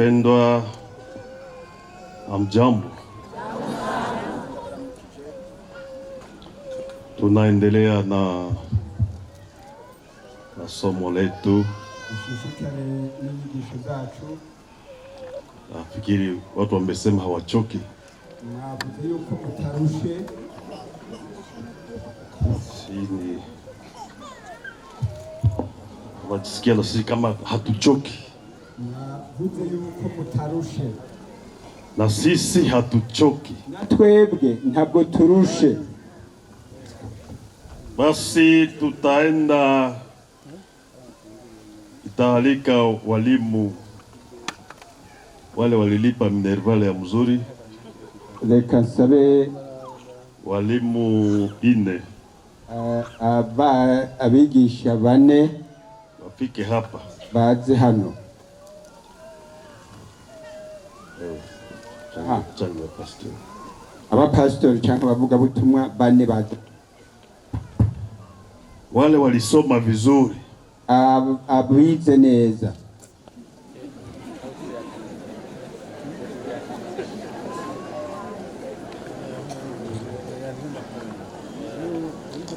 Wapendwa, amjambo. Tunaendelea na somo letu. Nafikiri watu wamesema hawachoki. Sini wajisikia na sisi kama hatuchoki. Na sisi hatuchoki. Natwebwe ntabwo turushe. Basi tutaenda itaalika walimu wale walilipa minervale ya mzuri. Reka nsabe walimu 4 abigisha 4 wafike hapa baze hano. Cyangwa pasteur. Aba pasteur cyangwa bavuga ubutumwa 4 baze. Wale walisoma vizuri. Abize neza.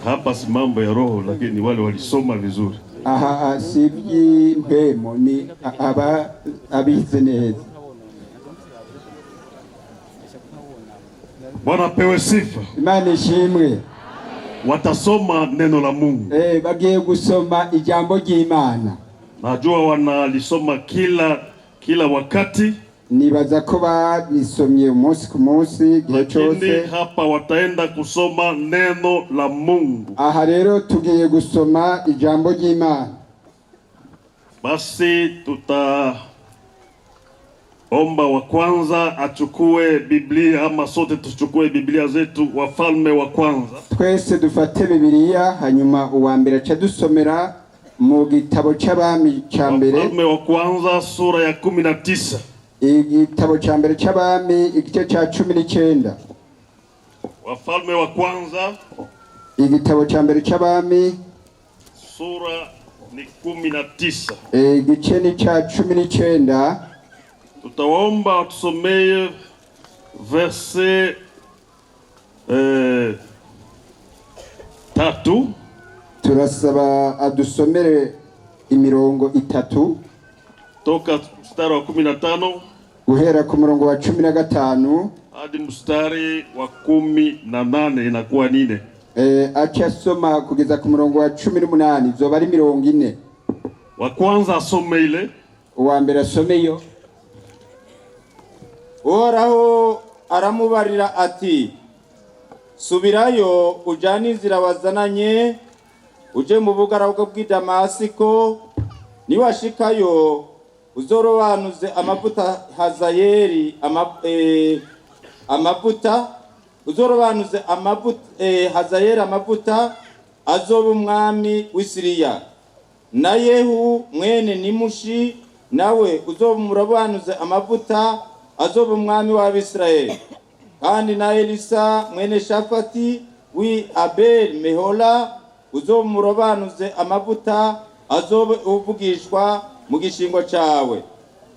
Hapa si mambo ya roho, lakini wale walisoma vizuri. Sivyi mpemo ni abize neza. Bwana pewe sifa. Imana ishimwe. Watasoma neno la Mungu. Bagiye gusoma ijambo ry'Imana. Najua wanalisoma kila wakati. Nibaza ko barisomye umunsi ku munsi gihe cyose. Hapa wataenda kusoma neno la Mungu. Aha rero tugiye gusoma ijambo ry'Imana. Basi omba wa kwanza achukue Biblia, ama sote tuchukue Biblia zetu. Wafalme wa kwanza. Twese dufate Biblia, hanyuma uwa mbere aca dusomera mu gitabo cy'abami cya mbere. Wafalme wa kwanza sura ya 19. Igitabo cya mbere cy'abami igice cya 19. Wafalme wa kwanza igitabo cya mbere cy'abami sura ni 19. Igice ni cya 19. Tutaomba tusomee verse 3. Turasaba adusomere imirongo 3 toka mstari wa 15 guhera ku murongo wa 15 hadi mstari wa 18, inakuwa 4. Acha soma kugeza ku murongo wa 18, zoba ari 40. Wa kwanza asome ile, uwa mbere asomeyo. Uhoraho aramubarira ati, subirayo ujane inzira wazananye, uje mu bugaragwa bw'i Damasiko, niwashikayo uzorobanuze amavuta Hazayeli Hazayeli amavuta azoba umwami w'Isiriya, na Yehu mwene Nimushi nawe uzoba umurobanuze amavuta azoba umwami w'Abisirayeli, kandi na Elisa mwene Shafati wi Abel Mehola uzoba umurobanuze amavuta azoba uvugishwa mu gishingo cyawe,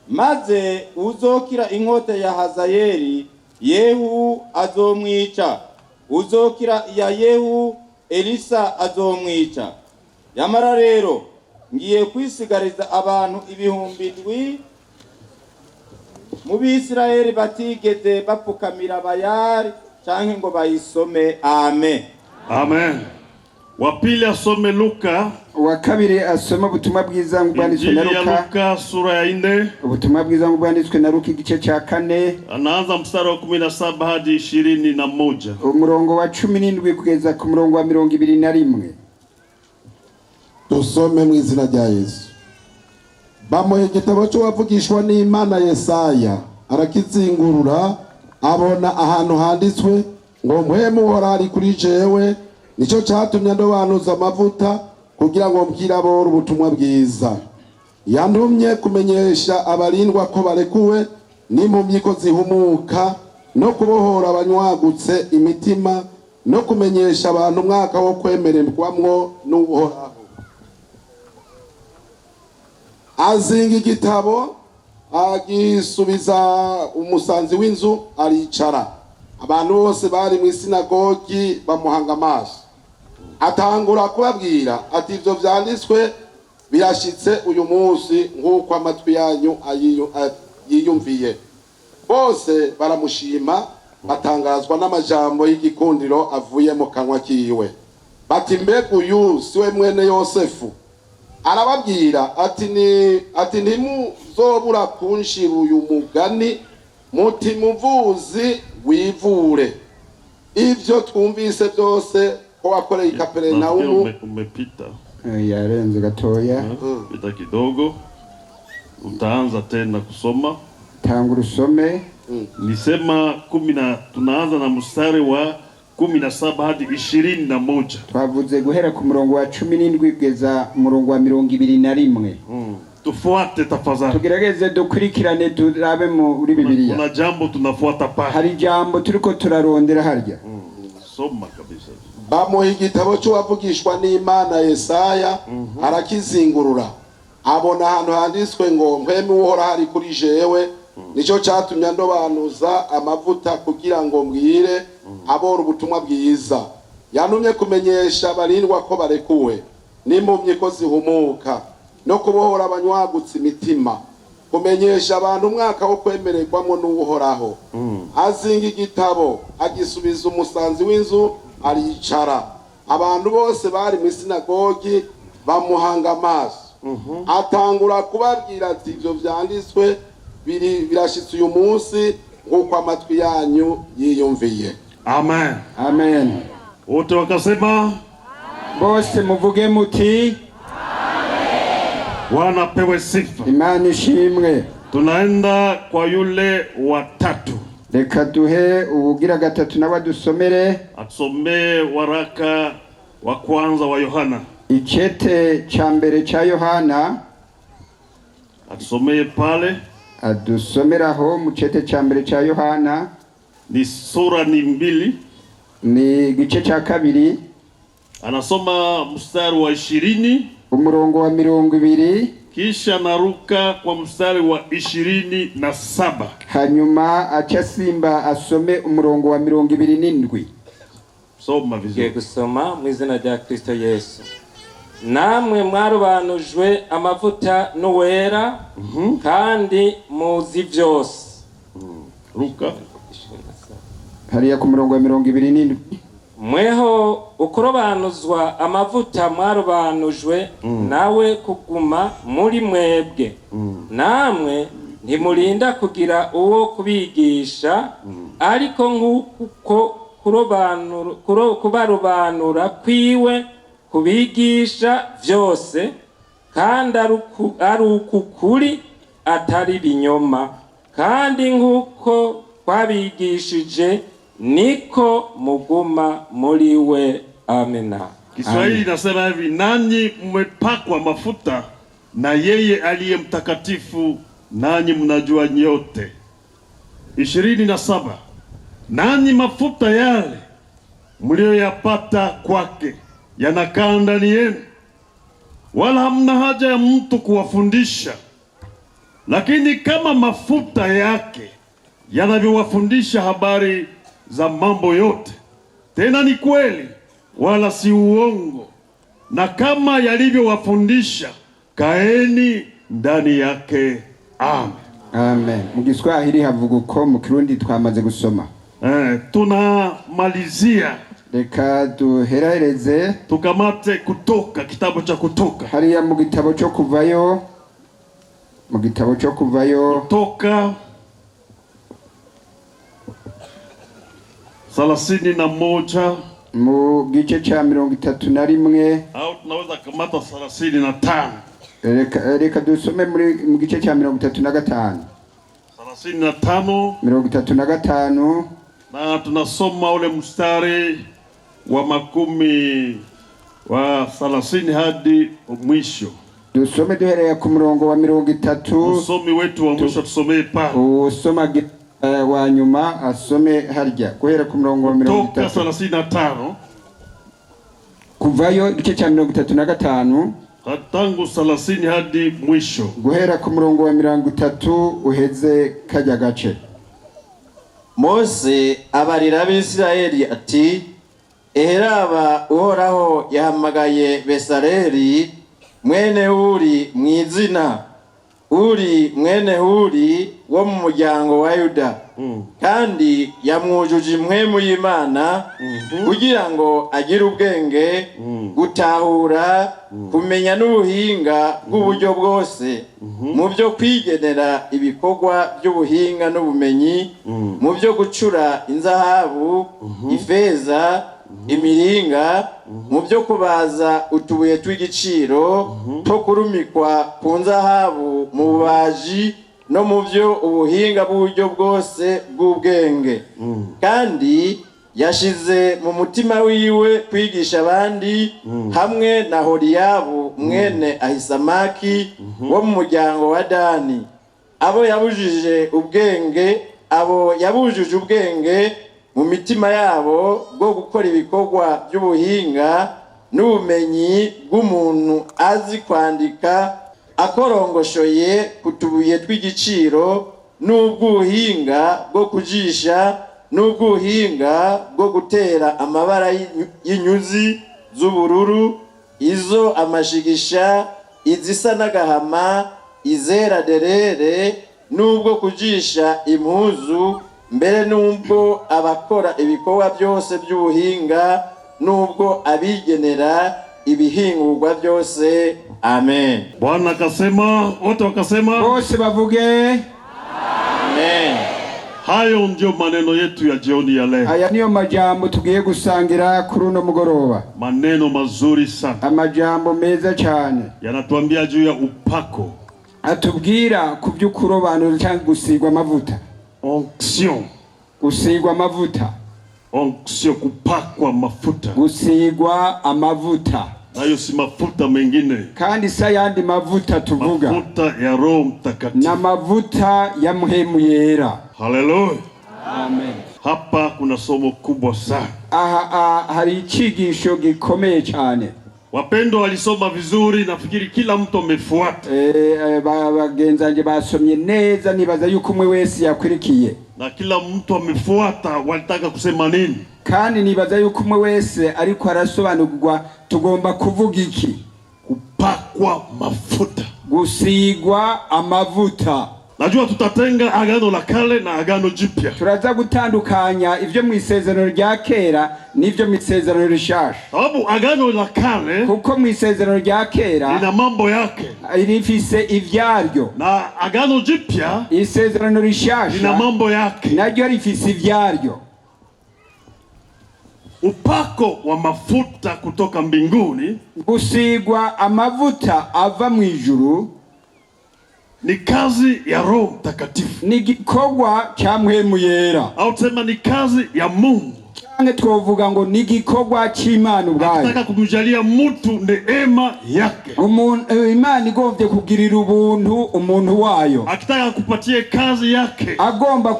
maze uzokira inkota ya Hazayeli Yehu azomwica, uzokira ya Yehu Elisa azomwica. Yamara rero ngiye kwisigariza abantu 7,000 mu Bisirayeli batigeze bapfukamira Bayali canke ngo bayisome. Amen. Amen. Wa pili asome Luka. Wa kabiri asoma ubutumwa bwiza bwanditswe na Luka sura ya 4. Ubutumwa bwiza bwanditswe na Luka igice cya 4. Anaanza mstari wa 17 hadi 21. Umurongo wa 17 kugeza ku murongo wa 21. Tusome mu izina rya Yesu. Bamuha igitabo cy'uwavugishwa n'Imana Yesaya, arakizingurura, abona ahantu handitswe ngo mpwemu uhora ari kuri jewe, nicyo cyatumye ndobanuza amavuta kugira ngo mbwire aboro ubutumwa bwiza. Yantumye kumenyesha abarindwa ko barekuwe, n'impumyi ko zihumuka, no kubohora abanywagutse imitima, no kumenyesha abantu umwaka wo kwemererwamwo n'Uhoraho. Azinga igitabo agisubiza umusanzi w'inzu aricara. Abantu bose bari mu isinagogi bamuhanga amaso. Atangura kubabwira ati ivyo vyanditswe birashitse uyu munsi nk'uko amatwi yanyu yiyumviye. Bose baramushima batangazwa n'amajambo y'igikundiro avuye mu kanwa kiwe. Bati mbega uyu siwe mwene Yosefu? Arababwira ati ntimuzobura kunshira uyu mugani muti muvuzi wivure. Ivyo twumvise byose ko wakoreye i Kaperinaumu. Umepita. Yarenze gatoya. Pita kidogo. Utaanza tena kusoma. Tangu rusome. Nisema tunaanza na mstari wa 17 hadi 21. Twavuze guhera ku murongo wa 17 kugeza murongo wa 21. Tufuate tafadhali. Tugerageze dukurikirane turabe muri Bibiliya. Kuna jambo tunafuata pale. Hari jambo turiko turarondera harya. Soma kabisa. Bamuha igitabo cy'uwavugishwa n'Imana Yesaya, arakizingurura. Abona ahantu handitswe ngo mpwemu uhora hari kuri jewe, nico cyatumye ndobanuza amavuta kugira ngo mbwire abora ubutumwa bwiza. Yanumye kumenyesha barindwa ko barekuwe, n'impumyi ko zihumuka, no kubohora abanywagutse imitima, kumenyesha abantu umwaka wo kwemererwamo n'uhoraho. Azinga igitabo agisubiza umusanzi w'inzu aricara. Abantu bose bari mu sinagogi bamuhanga amaso. Atangura kubabwira ati ivyo vyanditswe birashitse uyu munsi nk'uko amatwi yanyu yiyumviye. Amen. Amen. Wote wakasema bose muvuge muti Bwana pewe sifa. Imana ishimwe. Tunaenda kwa yule wa tatu. Reka duhe ubugira gatatu n'abadusomere. Atusomee waraka wa kwanza wa Yohana. Icete cha mbere cha Yohana. Atusomee pale. Adusomeraho mu cete cha mbere cha Yohana. Ni sura ni 2. Ni gice cha kabiri. Anasoma mstari wa 20. Umurongo wa 20. Kisha naruka kwa mstari wa 27. Hanyuma acasimba asome umurongo wa 27. Soma vizuri. Gusoma mu izina rya Kristo Yesu. Namwe mwarobanujwe amavuta n'uwera kandi muzi byose. Ruka. Hariya ku murongo wa 27. Mweho ukurobanuzwa amavuta mwarobanujwe nawe kuguma muri mwebwe. Namwe ntimurinda kugira uwo kubigisha, ariko nk'uko kubarobanura kwiwe kubigisha vyose, kandi ari ukukuri atari binyoma, kandi nk'uko kwabigishije niko muguma muri we. Amena. Kiswahili nasema hivi, nanyi mmepakwa mafuta na yeye aliye mtakatifu, nanyi mnajua nyote. 27. Nanyi mafuta yale mlioyapata kwake yanakaa ndani yenu, wala hamna haja ya mtu kuwafundisha. Lakini kama mafuta yake yanavyowafundisha habari za mambo yote, tena ni kweli wala si uongo, na kama yalivyowafundisha, kaeni ndani yake. Amen. Amen. Mu Giswahili havuga uko, mu Kirundi twamaze gusoma. Tunamalizia. Reka duherereze. Tukamate Kutoka, kitabu cha Kutoka. Hariya mu gitabo cyo kuvayo. Mu gitabo cyo kuvayo. Kutoka 31. Mu gice cha 31. Au tunaweza kamata 35. Reka dusome mu gice cha 35. 35. Na tunasoma ule mstari wa 30 hadi mwisho. Dusome duhereye ku murongo wa 30. Usomi wetu wa mwisho tusomee pale. Usoma wa nyuma asome harya guhera ku murongo wa 30. Kutoka 35. Kuvayo igice cha 35. tangu 30 hadi mwisho. guhera ku murongo wa 30 uheze kajya gace. Mose abarira abisirayeli ati, eheraba uhoraho yahamagaye Besareli mwene Uri mwizina, Uri mwene Uri wo mu muryango wa Yuda, kandi yamwujuje impwemu y'Imana kugira ngo agire ubwenge, gutahura, kumenya n'ubuhinga bw'uburyo bwose, mu byo kwigenera ibikorwa by'ubuhinga n'ubumenyi, mu byo gucura inzahabu, ifeza, imiringa, mu byo kubaza utubuye tw'igiciro two kurumikwa ku nzahabu mu bubaji, no mu byo ubuhinga bw'uburyo bwose bw'ubwenge. Kandi yashize mu mutima wiwe kwigisha abandi, hamwe na Horiyabu mwene Ahisamaki wo mu muryango wa Dani, abo yabujije ubwenge mu mitima yabo bwo gukora ibikorwa by'ubuhinga n'ubumenyi bw'umuntu azi kwandika, akorongoshoye kutubuye tw'igiciro, n'ubwuhinga bwo kujisha, n'ubwuhinga bwo gutera amabara y'inyuzi z'ubururu, izo amashigisha, izisa n'agahama, izera derere, n'ubwo kujisha impuzu, mbere n'ubwo abakora ibikorwa byose by'ubuhinga, n'ubwo abigenera ibihingurwa byose. Amen. Bwana akasema, wote wakasema, bose bavuge amen. Hayo ndio maneno yetu ya jioni ya leo. aya niyo majambo tugiye gusangira kuri uno mugoroba. Maneno mazuri sana, amajambo meza cyane yanatuambia juu ya upako, atubwira ku by'ukurobanura cyangwa gusigwa amavuta. onction, gusigwa amavuta, onction, kupakwa mafuta. gusigwa amavuta, Hayo si mafuta mengine, kandi sa yandi mavuta tuvuga, mafuta ya Roho Mtakatifu, na mavuta ya muhemu yera. haleluya. Amen. Hapa kuna somo kubwa sana. Aha hari icigisho gikomeye cyane. Wapendo walisoma vizuri, nafikiri kila mtu amefuata. Bagenzanje basomye neza, nibaza yuko umwe wese yakwirikiye, Na kila mtu amefuata walitaka kusema nini. kandi nibaza yuko umwe wese ariko arasobanurwa tugomba kuvuga iki. Kupakwa mafuta, gusigwa amavuta. Najua tutatenga agano la kale na agano jipya. Turaza gutandukanya ivyo mu isezerano rya kera n'ivyo mu isezerano rishasha. Sababu agano la kale Kuko mu isezerano rya kera lina mambo yake, rifise ivyaryo, na agano jipya isezerano lina rishasha mambo yake. naryo rifise ivyaryo. Upako wa mafuta kutoka mbinguni Gusigwa amavuta ava mu ijuru ni kazi ya Roho Mtakatifu, ni gikorwa cya muhemu yera, au tusema ni kazi ya Mungu. cyangwa twovuga ngo ni gikorwa cy'Imana ubwayo. Anataka kumjalia mtu neema yake, Imana igomvye kugirira ubuntu umuntu wayo, akitaka kupatie kazi yake, agomba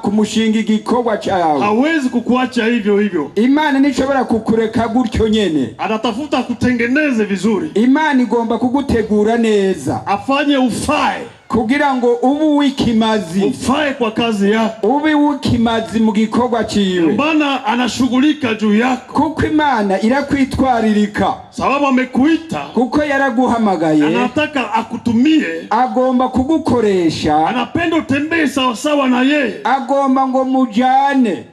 kumushinga igikorwa cyawe. hawezi kukuacha hivyo hivyo. Imana nishobora kukureka gutyo nyene, Anatafuta kutengeneze vizuri, Imana igomba kugutegura neza, afanye ufae, kugira ngo ubu wikimazi, ufae kwa kazi yake. ube wikimazi mu gikorwa ciwe. Maana anashughulika juu yako, Kuko Imana irakwitwaririka, sababu amekuita, kuko yaraguhamagaye, anataka akutumie, agomba kugukoresha, anapenda utembee sawasawa na yeye. agomba ngo mujane.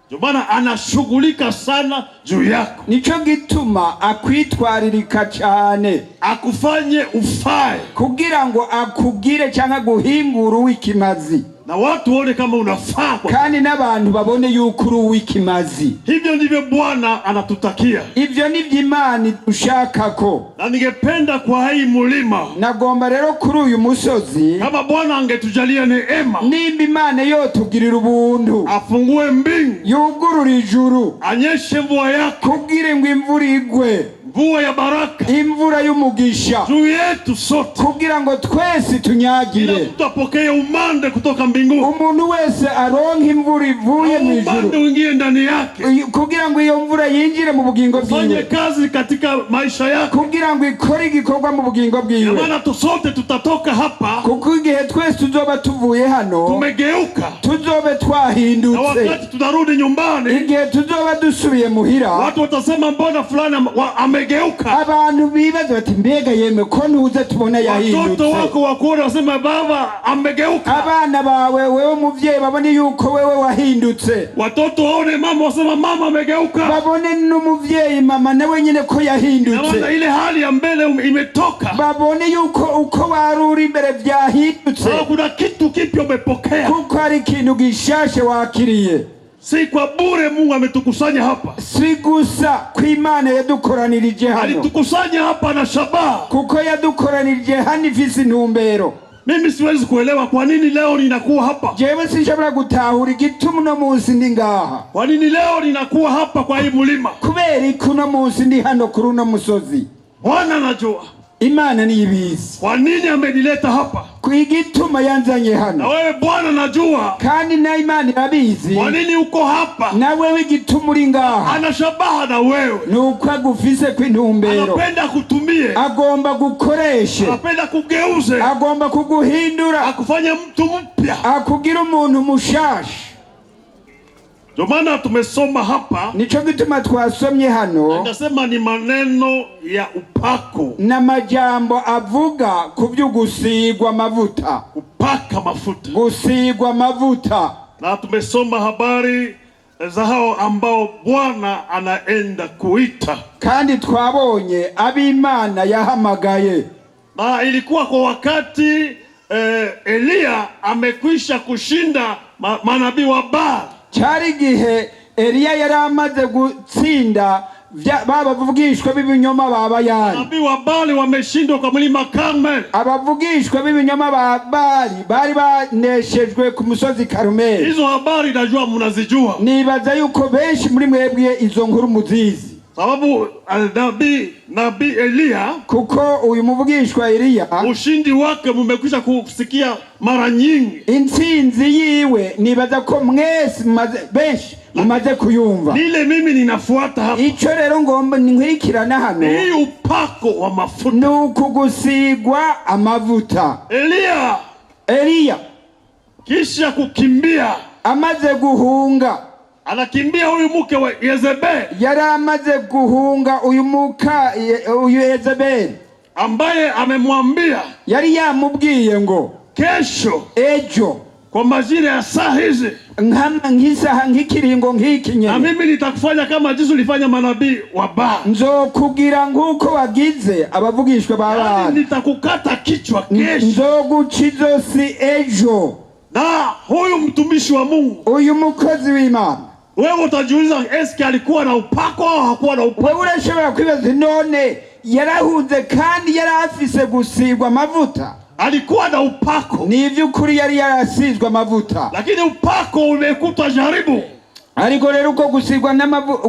Ndio maana anashughulika sana juu yako, Nico gituma akwitwaririka cyane, akufanye ufae, kugira ngo akugire cyangwa guhingura uwikimazi, na watu waone kama unafaa. kandi n'abantu babone yuko uri uwikimazi. Hivyo ndivyo Bwana anatutakia, Ivyo nivyo Imana dushakako. na ningependa kwa hii mulima, Nagomba rero kuri uyu musozi, kama Bwana angetujalia neema, nimba Imana yotugirira ubuntu, afungue mbingu, yugurura ijuru, anyeshe mvua yake, kugira ngo imvura igwe, mvua ya baraka, imvura y'umugisha juu yetu sote, kugira ngo twese tunyagire. kila mtu apokee umande kutoka mbinguni, umuntu wese aronke imvura ivuye mu umande ijuru, uingie ndani yake, kugira ngo iyo mvura yinjire mu bugingo fanye bwiwe, kazi katika maisha yake, kugira ngo ikore igikorwa mu bugingo bwiwe. maana sote tutatoka hapa kuko igihe twese tuzoba tuvuye hano tumegeuka, tuzobe na twahindutse. wakati tutarudi nyumbani igihe tuzoba dusubiye muhira, watu watasema mbona fulani amegeuka. abantu bibaza bati mbega yeme ko ntuze tubona yahindutse. Watoto wako wakuona wasema baba amegeuka, abana bawe wewe muvyeyi babone yuko wewe wahindutse. watoto waone mama wasema mama amegeuka, babone n'umuvyeyi mama nawe nyine ko yahindutse. na ile hali ya mbele imetoka, babone yuko uko waruri imbere vyahindutse, kuna kitu kipya umepokea, kuko hari ikintu gishashe wakiriye. si kwa bure Mungu ametukusanya hapa, si gusa kw'Imana yadukoranirije hano, alitukusanya hapa na shabaha, kuko yadukoranirije hano ifise intumbero. mimi siwezi kuelewa kwa nini leo ninakuwa hapa, jewe sinshobora gutahura igituma uno munsi ndi ngaha, kwa nini leo ninakuwa hapa kwa hii mulima, kubera iki uno munsi ndi hano kuri uno musozi. Bwana anajua, Imana niyibizi kwa nini amenileta hapa, kw'igituma yanzanye na hano, wewe Bwana najua, kandi na Imana irabizi kwa nini uko hapa, na wewe igituma uri ngaha. ana shabaha na wewe, nuko agufise kw'intumbero, anapenda kutumie, agomba gukoreshe, anapenda kugeuze, agomba kuguhindura, akufanye mtu mpya, akugira umuntu mushasha. ndio maana tumesoma hapa, nico gituma twasomye hano, nasema ni maneno ya upako, na majambo avuga kubyo gusigwa amavuta, kupaka mafuta, gusigwa amavuta. na tumesoma habari za hao ambao Bwana anaenda kuita, kandi twabonye ab'Imana yahamagaye, na ilikuwa kwa wakati Elia amekwisha kushinda manabii wa Baali. cyari igihe Eliya yari amaze gutsinda babavugishwa b'ibinyoma ba Bayali. Manabii wa Baali wameshindwa kwa mlima Karmel, abavugishwa b'ibinyoma ba Baali bari baneshejwe ku musozi Karumeli. hizo habari najua mnazijua, nibaza yuko benshi muri mwebwe izo nkuru muzizi, sababu nabii Elia, kuko uyu muvugishwa Eliya ushindi wake mumekwisha kusikia mara nyingi, intsinzi yiwe nibaza ko mwese benshi mumaze kuyumva. nile mimi ninafuata hapa, ico rero ngomba ninkurikirana hano, hii upako wa mafuta, nukugusigwa amavuta. Eliya kisha kukimbia, amaze guhunga, anakimbia huyu mke wa Yezebeli, yari amaze guhunga uyu Yezebeli, ambaye amemwambia, yari yamubwiye ngo kesho, ejo kwa majira ya saa hizi, nk'isaha nk'ikiringo nk'iki nyene, na mimi nitakufanya kama jinsi ulifanya manabii wa Baali, nzokugira nk'uko wagize abavugishwa ba Baali, nitakukata kichwa kesho, nzoguca izosi ejo. na huyu mtumishi wa Mungu, uyu mukozi w'Imana, wewe utajiuliza eski alikuwa na upako au hakuwa na upako? wewe urashobora kwibaza, none yarahunze kandi yari afise gusigwa amavuta? Alikuwa na upako, ni ivy'ukuri yari yarasizwe amavuta, lakini upako umekuta jaribu, ariko rero uko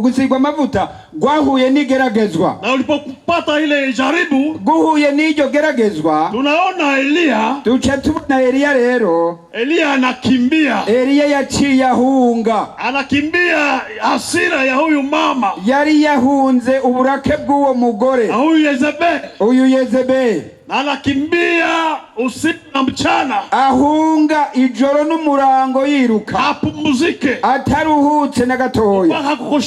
gusigwa amavuta gwahuye n'igeragezwa, na ulipopata ile jaribu, guhuye n'iryo geragezwa, tunaona Elia, duca tubona Eliya. Rero Elia anakimbia, Eliya yaciye ahunga, anakimbia hasira ya huyu mama, yari yahunze uburake bw'uwo mugore, na huyu Yezebeli, uyu Yezebeli, na anakimbia usiku na mchana, ahunga ijoro n'umurango yiruka, apumzike, ataruhutse na gatoya.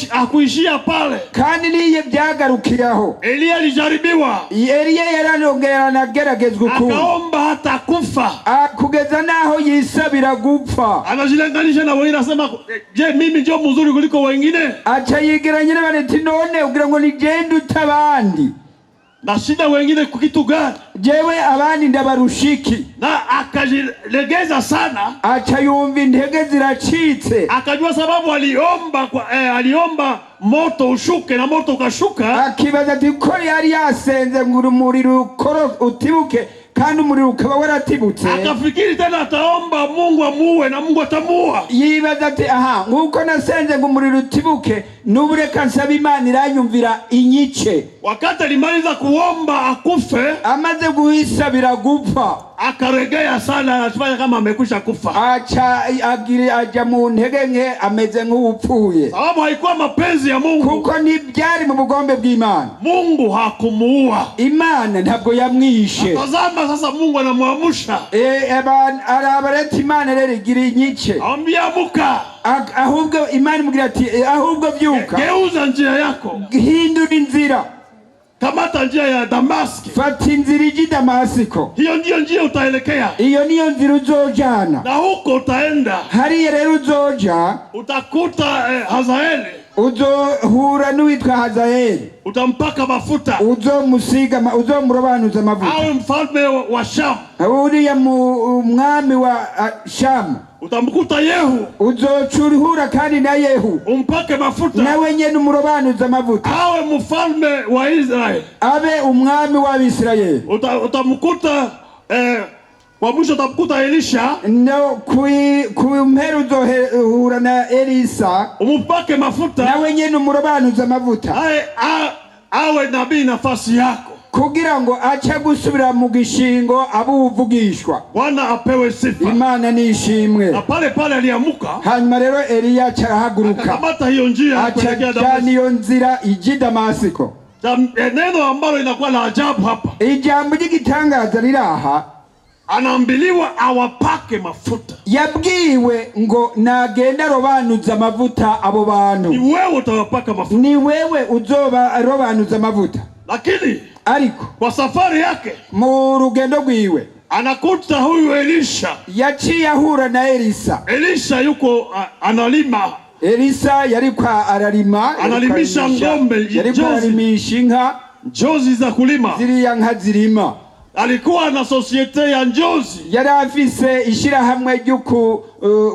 hakuishia pale, kandi niye byagarukiraho. Elia alijaribiwa, Eliya yararongera anageragezwa ukundi, akaomba hata kufa, kugeza naho yisabira gupfa. anajilinganisha na wengine, anasema je, mimi ndio mzuri kuliko wengine? aca yigeranya n'abandi, none ugira ngo nigende utabandi, na shida wengine kukitu gani? jewe abandi ndabarushiki. Na akajilegeza sana, aca yumva intege ziracitse, akajua sababu aliomba moto ushuke, na moto ukashuka, akibaza ati ko yari yasenze ngo umuriro utibuke kandi umuriro ukaba waratibutse. akafikiri tena ataomba Mungu amuue, na Mungu atamuua. yibaza ati aha, nguko nasenze ngo umuriro utibuke, n'ubureka nsaba Imana iranyumvira inyice. Wakati alimaliza kuomba akufe, amaze guhisabira gupfa, akaregea sana, anafanya kama amekwisha kufa. aja mu ntege nke, ameze nk'upfuye. Sababu haikuwa mapenzi ya Mungu. Kuko ntibyari mu bugombe bw'Imana. Mungu hakumuua. Imana ntabwo yamwishe. Tazama sasa Mungu anamuamsha. Arabareta Imana rero igira inyice. Ambiamuka. Ahubwo Imana imubwira ati ahubwo byuka. Geuza njia yako. Hindura inzira. Kamata njia ya Damaski. Fata inzira iji Damasiko. Hiyo ndiyo njia utaelekea. Iyo niyo nzira uzojana. Na huko utaenda. Hariya rero uzoja. Utakuta Hazaeli. Uzohura n'uwitwa Hazaeli. Utampaka mafuta. Uzomurobanuza amavuta. Awe mfalme wa Shamu. Uriya mwami wa Shamu. Utamkuta Yehu. Uzocurihura kandi na Yehu. Umpake mafuta. Nawe nyene umurobanuza amavuta. Awe mfalme wa Israeli. Abe umwami wa Israeli. Utamkuta kwa mwisho utamkuta Elisha. No, kumpera uzohura na Elisa. Umpake mafuta. Nawe nyene umurobanuza amavuta. Awe nabii nafasi yako. Kugira ngo acha gusubira mu gishingo abuvugishwa. Bwana apewe sifa. Imana nishimwe. Na pale aliamuka. Hanyuma rero Eliya carahaguruka. Akamata hiyo njia kuelekea Damasiko. Niyo nzira iji Damasiko. Neno ambalo linakuwa la ajabu hapa. Ijambo ry'igitangaza riraha. Anaambiliwa awapake mafuta. Yabwiwe ngo nagenda robanuza amavuta abo bantu. Ni wewe utawapaka mafuta. Ni wewe uzoba robanuza amavuta. Lakini ariko kwa safari yake mu rugendo rwiwe anakuta huyu Elisha. Yaciye ahura na Elisa. Elisha yuko analima. Elisa yariko ararima, analimisha ngombe, yariko aralimisha inka, njozi za kulima. Ziriya nka zirima. Alikuwa na societe ya njozi. Yari afise ishirahamwe ryo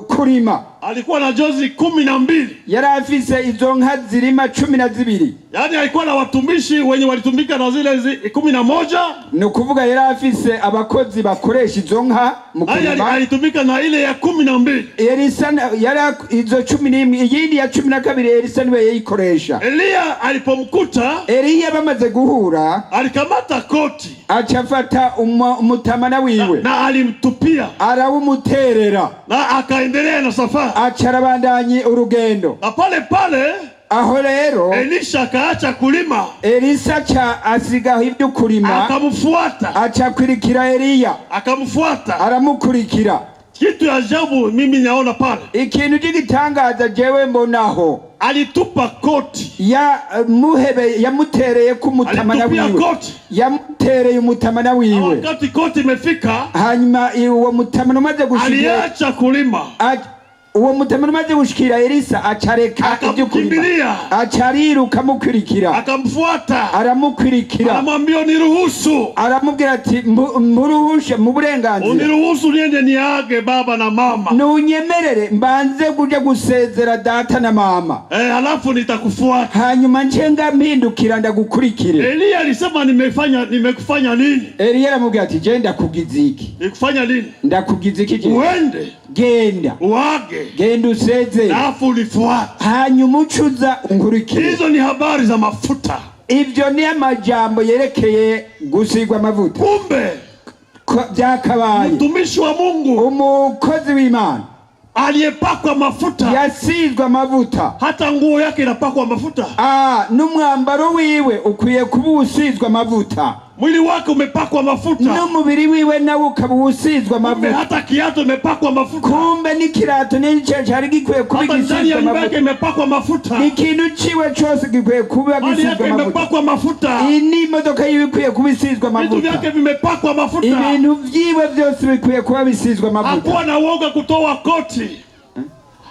kurima. Alikuwa na njozi 12. Yari afise izo nka zirima 12. Yaani alikuwa na watumishi wenye walitumika na zile 11. Ni kuvuga yari afise abakozi bakoresha izo nka mu kurima. Alitumika na ile ya 12. Elisa yari izo 11, iyindi ya 12 Elisa niwe yayikoresha. Eliya alipomkuta, Eliya bamaze guhura, alikamata koti, achafata umutamana wiwe na alimtupia, arawumuterera, na akaendelea na safari, acharabandanye urugendo. Na pale aho rero Elisha akaacha kulima. Elisa cha asigaho ibyo kurima, akamfuata, achakurikira Eliya, akamfuata, aramukurikira. Kitu ya ajabu mimi naona pale, ikintu gitangaza jewe mbonaho, alitupa koti ya muhebe yamutereye ku mutamana wiwe, yamutereye umutamana wiwe. Wakati koti imefika, hanyuma uwo mutamana umaze gushikira, aliacha kulima. Uwo mutamana umaze gushikira Elisa acareka ibyo kurima, acariruka mukurikira, akamfuata, aramukurikira, aramwambia niruhusu, aramubwira ati muruhushe mu burenganzira, uniruhusu niende niage baba na mama, nunyemerere mbanze kuja gusezera data na mama, halafu nitakufuata, hanyuma ncenga mpindukira ndagukurikire. Eliya alisema nimekufanya nini? Eliya aramubwira ati je ndakugiziki. Nikufanya nini? Ndakugiziki. Uende, genda, uage, genda useze, alafu ulifuata, hanyuma ucuza unkurikire. Hizo ni habari za mafuta. Ivyo ni amajambo yerekeye gusigwa amavuta. Kumbe byakabaye mtumishi wa Mungu, umukozi w'Imana aliyepakwa mafuta, yasizwa amavuta, hata nguo yake inapakwa mafuta. N'umwambaro wiwe ukwiye kuba usizwa amavuta. Mwili wake umepakwa mafuta, n'umubiri wiwe nawe ukaba usizwa amavuta. Hata kiatu imepakwa mafuta. Kumbe n'ikirato n'icyo cyari gikwiye kuba gisizwa amavuta. Imepakwa mafuta. Ikintu ciwe cyose gikwiye kuba gisizwa amavuta. Imepakwa mafuta. Ini modoka yiwe ikwiye kuba isizwa amavuta. Vitu vyake vimepakwa mafuta. Ibintu vyiwe byose bikwiye kuba bisizwa amavuta. Hakuwa na woga kutoa koti.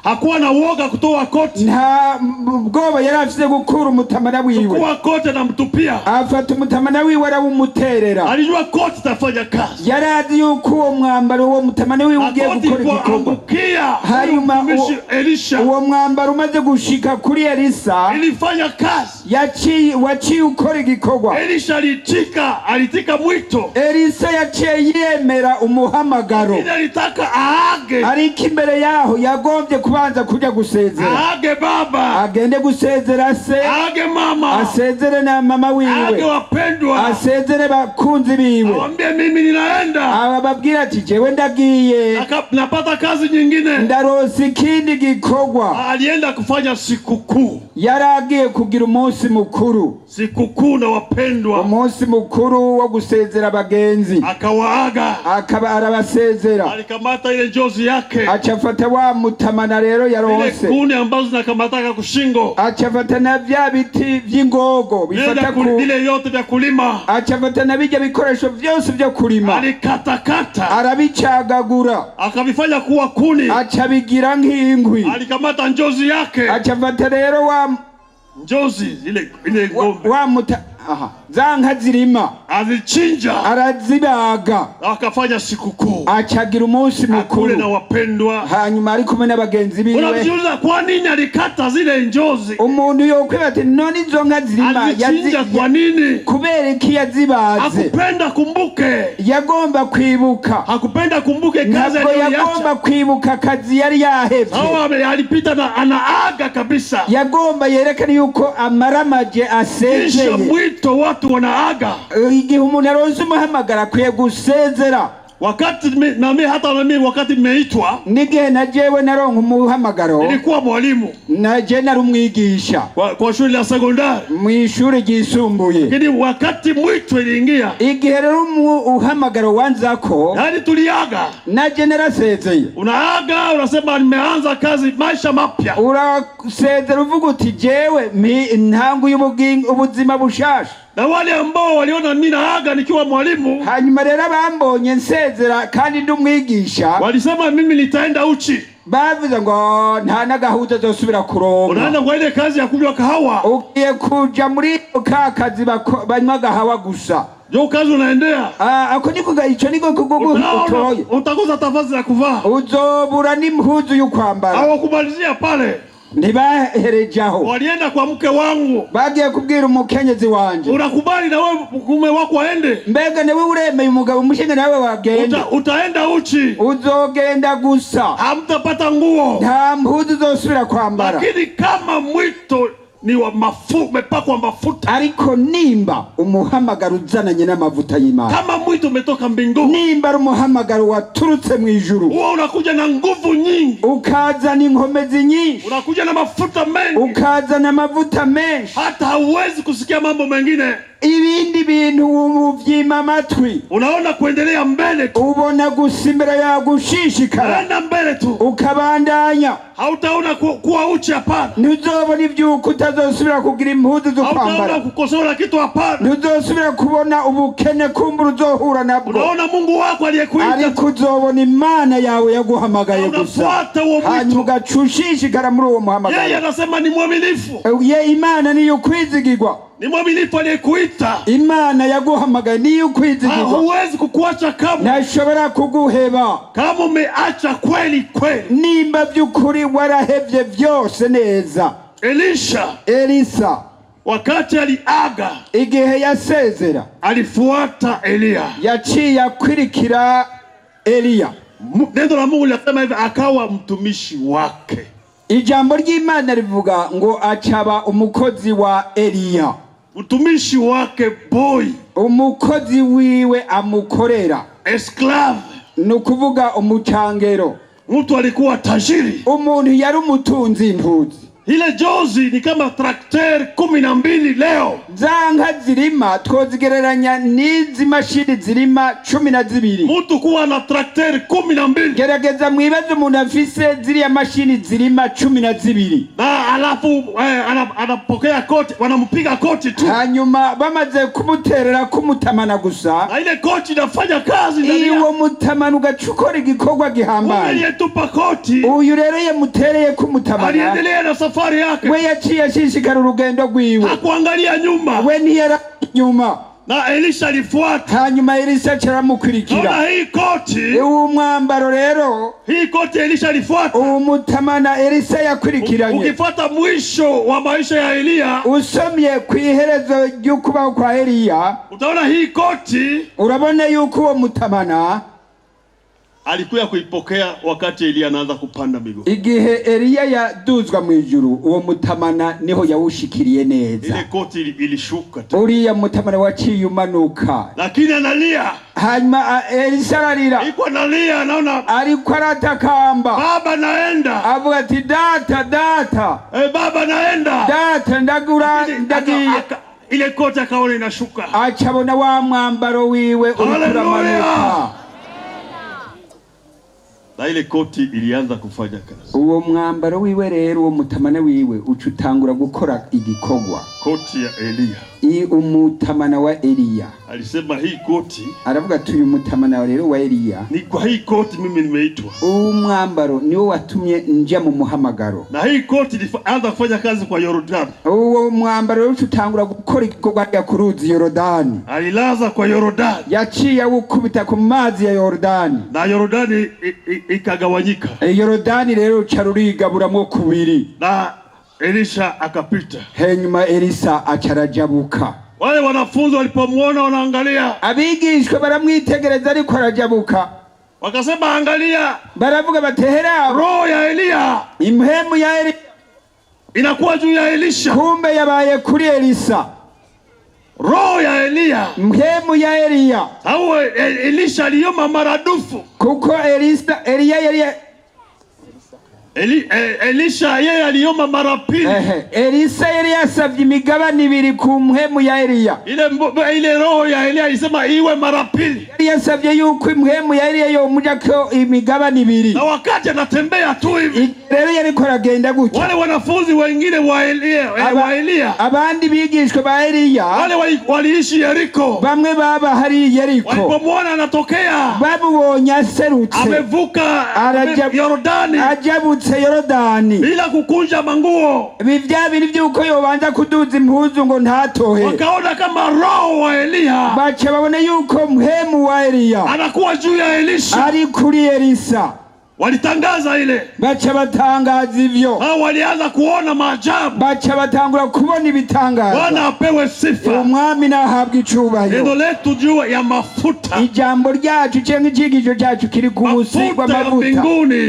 Hakuwa na woga kutoa koti. Nta bwoba yari afite gukura umutamana wiwe. Kuwa koti na mtupia. Afata umutamana wiwe arawumuterera. Alijua koti itafanya kazi. Yari azi yuko uwo mwambaro uwo mutamana wiwe ugiye gukora igikorwa. Hanyuma uwo mwambaro umaze gushika kuri Elisa, ilifanya kazi. Waciye ukora igikorwa. Elisha alitika mwito. Elisa yaciye yemera umuhamagaro. Alitaka aage. Ariko imbere yaho yagombye kubanza kujya gusezera. Aage baba, agende gusezera se, aage mama, asezere na mama aage wiwe, wapendwa, asezere bakunzi biwe, awambie mimi ninaenda, ababwira ati jewe ndagiye, napata kazi nyingine. ndaronse ikindi gikorwa. Alienda kufanya sikukuu, yaragiye kugira umunsi mukuru, sikukuu na wapendwa, umunsi mukuru wo gusezera abagenzi. akawaaga, akaba arabasezera, alikamata ile njozi yake, acafata wa mutamana rero yaronse, ile kuni ambazo zinakamataka kushingo, acafata na vya biti vy'ingogo bifata ku ile yote vya kulima, acafata na bijya bikoresho vyose vyo kulima, alikatakata, arabicagagura, akabifanya kuwa kuni, acabigira nk'inkwi. alikamata njozi yake, acafata rero wa njozi ile ngombe za nka zirima, azichinja, arazibaga, akafanya sikukuu, acagira umunsi mukuru na wapendwa, hanyuma ari kumwe n'abagenzi biwe. Unajiuliza kwa nini alikata zile njozi? Umuntu yokwiba ati none izo nka zirima yazichinja kwa nini? kubera iki yazibaze? Hakupenda kumbuke, yagomba kwibuka, hakupenda kumbuke kazi aliyoacha, yagomba kwibuka kazi yari yahevye. sawa, alipita na anaaga kabisa, yagomba yerekane yuko amaramaje asezeye. kisha mwito watu wanaaga. Igihe umuntu aronse umuhamagara akwiye gusezera. Wakati hata na mimi wakati nimeitwa, n'igihe najewe naronka umuhamagaro, nilikuwa mwalimu, naje nari umwigisha kwa shule ya sekondari, mw'ishure ryisumbuye. lakini wakati mwito iliingia, igihe rero uhamagaro wanzako, yani tuliaga, naje narasezeye. unaaga, unasema nimeanza kazi, maisha mapya, urasezera uvuga uti jewe ntanguye ubuzima bushasha. na wale ambao waliona mimi naaga nikiwa mwalimu, hanyuma rero bambonye nsezera kandi ndi umwigisha, walisema mimi nitaenda uchi, bavuze ngo nta nagahuza zosubira kuronka. unaenda kwa ile kazi ya kunywa kahawa, ugiye kuja muri ka kazi banywa gahawa gusa, ndio kazi unaendea. ako niko ico niko kugugu utoye, utakosa tavazi ya kuvaa, uzobura n'impuzu yo kwambara. hawakumalizia pale, ntibaherejaho, walienda kwa mke wangu, bagiye kubwira umukenyezi wanje, unakubali na wewe mume wako aende? mbega newe uremeye umugabo umushinga nawe wagenda? Utaenda uchi, uzogenda gusa, hamtapata nguo, nta mpuzu zosubira kwambara. lakini kama mwito ni wa umepakwa mafuta, ariko nimba umuhamagaro uzananye n'amavuta y'Imana, kama mwito umetoka mbinguni, nimba ari umuhamagaro waturutse mu ijuru, huwa unakuja na nguvu nyingi, ukazana inkomezi nyinshi, unakuja na mafuta mengi, ukazana amavuta menshi, hata hauwezi kusikia mambo mengine, ibindi bintu vyima amatwi, unaona kuendelea mbele tu, ubona gusimbira ya gushishikara, enda mbele tu, ukabandanya. hautaona kuwa uchi, hapana, ntuzobona ivyuko, utazosubira kugira impuzu zo kwambara, hautaona kukosola kitu, hapana, ntuzosubira kubona ubukene kumbura uzohura nabwo. unaona Mungu wako aliyekuita, ariko uzobona Imana yawe yaguhamagaye gusa, hanyuma ugacushishikara muri uwo muhamagaro. yeye anasema ni mwaminifu, Imana niyo kwizigirwa, ni mwaminifu aliyekuita, Imana yaguhamagaye niyo kwizigirwa, huwezi kukuacha kamwe, ntashobora kuguheba kama umeacha kweli kweli, nimba by'ukuri warahevye vyose neza. Elisa wakati aliaga, igihe yasezera, alifuata Eliya, yaciye akurikira Eliya. Neno la Mungu linasema hivi, akawa mtumishi wake. Ijambo ry'Imana rivuga ngo acaba umukozi wa Eliya, mtumishi wake boy, umukozi wiwe amukorera, esclave, nukuvuga umucangero. mtu alikuwa tajiri, umuntu yari umutunzi impuzi. ile jozi ni kama trakter 12 leo. Zanka zirima twozigereranya n'izi mashini zirima 12. Mtu kuwa na trakter 12, gerageza mwibaze umuntu afise ziriya mashini zirima 12, na alafu anapokea koti, wanampiga koti tu, hanyuma bamaze kumuterera kumutamana gusa, na ile koti inafanya kazi ndani yake. Iwo mutamana ugacukora igikorwa gihambaye. Aliyetupa koti, uyu rero yamutereye kumutamana, aliendelea na safari yake, we yaciye ashishikara urugendo rwiwe, hakuangalia nyuma, we ntiyara nyuma, na Elisha alifuata, hanyuma Elisha caramukurikira. na hii koti, uwo mwambaro rero, hii koti Elisha alifuata, umutamana Elisha yakurikiranye. Ukifuata mwisho wa maisha ya Eliya, usomye kwiherezo ry'ukubaho kwa Eliya, utaona hii koti, urabona yuko uwo mutamana alikuya kuipokea wakati Eliya anaanza kupanda mbinguni. Igihe Eliya yaduzwa mu ijuru, uwo mutamana niho yawushikiriye neza. Ile koti ilishuka. Uriya mutamana waciye umanuka. Lakini analia. Hanyuma Elisa ararira. Iko analia, naona ariko aratakamba. Baba naenda. Avuga ati data. Baba naenda. Data ndagiye. Ile koti akaona inashuka. Achabona wa mwambaro wiwe uramanuka. Na ile koti ilianza kufanya kazi. Uwo mwambaro wiwe rero, uwo mutamana wiwe ucutangura gukora igikorwa. Koti ya Eliya. Umutamana wa Eliya. Alisema hii koti. Aravuga ati uyu mutamana rero wa Eliya. Ni kwa hii koti mimi nimeitwa. Umwambaro niwo watumye nja mu muhamagaro. Na hii koti ilianza kufanya kazi kwa Yordani. Uwo mwambaro ucutangura gukora igikorwa ya kuruzi Yordani. Alilaza kwa Yordani. Yaciye ukubita ku mazi ya Yordani. Na Yordani ikagawanyika. Yordani rero carurigaburamwo kubiri. Na Elisha akapita. Hanyuma Elisa acarajabuka. Wale wanafunzi walipomuona wanaangalia. Abigishwe baramwitegereza ariko arajabuka. Wakasema angalia. Baravuga batehera. Roho ya Eliya. Impemu ya Eliya inakuwa juu ya Elisha. Kumbe yabaye kuri Elisa. Roho ya Eliya. Impemu ya Eliya. Au Elisha aliyoma maradufu. Kuko Eliya Elisha yeye aliyoma mara pili. Elisa yari yasavye imigabane ibiri ku mpemu ya Eliya. Ile roho ya Eliya isema iwe mara pili. Yasavye yuko impemu ya Eliya yomuja ko imigabane ibiri. Na wakati anatembea tu hivi. Rero yariko aragenda gutya. Wale wanafunzi wengine wa Eliya. Abandi bigishwe ba Eliya. Wale waliishi Yeriko. Bamwe baba hari Yeriko. Walipomwona anatokea. Babonye aserutse. Amevuka Yordani. Yorodani bila kukunja manguo. Bivya biri vyuko yobanza kuduza impuzu ngo ntatohe. Wakaona kama roho wa Eliya. Bacha babona yuko mpemu wa Eliya anakuwa juu ya Elisha. Ari kuri Elisa. Walitangaza ile. Bacha batangaza ivyo. Hao walianza kuona maajabu. Bacha batangura kubona ibitangaza. Bwana apewe sifa. Umwami nahabwa icubahiro. Neno letu juu ya mafuta. Ijambo ryacu cenga ikigisho cyacu kiri kubusigwa amavuta.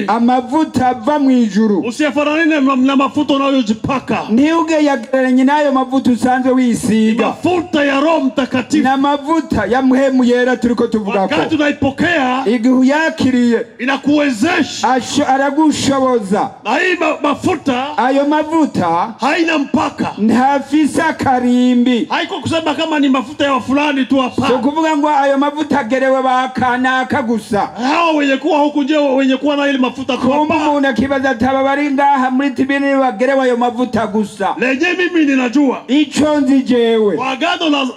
Amavuta ava mu ijuru. Usiyafanane na mafuta unayojipaka. Ntiuge yagereranye nayo mavuta usanzwe wisiga. Mafuta ya Roho Mtakatifu. Na mavuta ya mpemu yera turiko tuvugako. Wakati unaipokea. Igihe yakiriye. Inakuwezesha. Aragushoboza. Na hii mafuta. Ayo mavuta. Haina mpaka. Ntafisa karimbi. Haiko kusema kama ni mafuta ya fulani tu hapa. So kuvuga ngo ayo mavuta gerewe bakanaka gusa. Hao wenye kuwa huku nje wenye kuwa na ile mafuta tu hapa. Umuntu akibaza ataba bari ngaha muri tibini bagerewe ayo mavuta gusa. Lenye mimi ninajua. Ico nzi jewe. Agano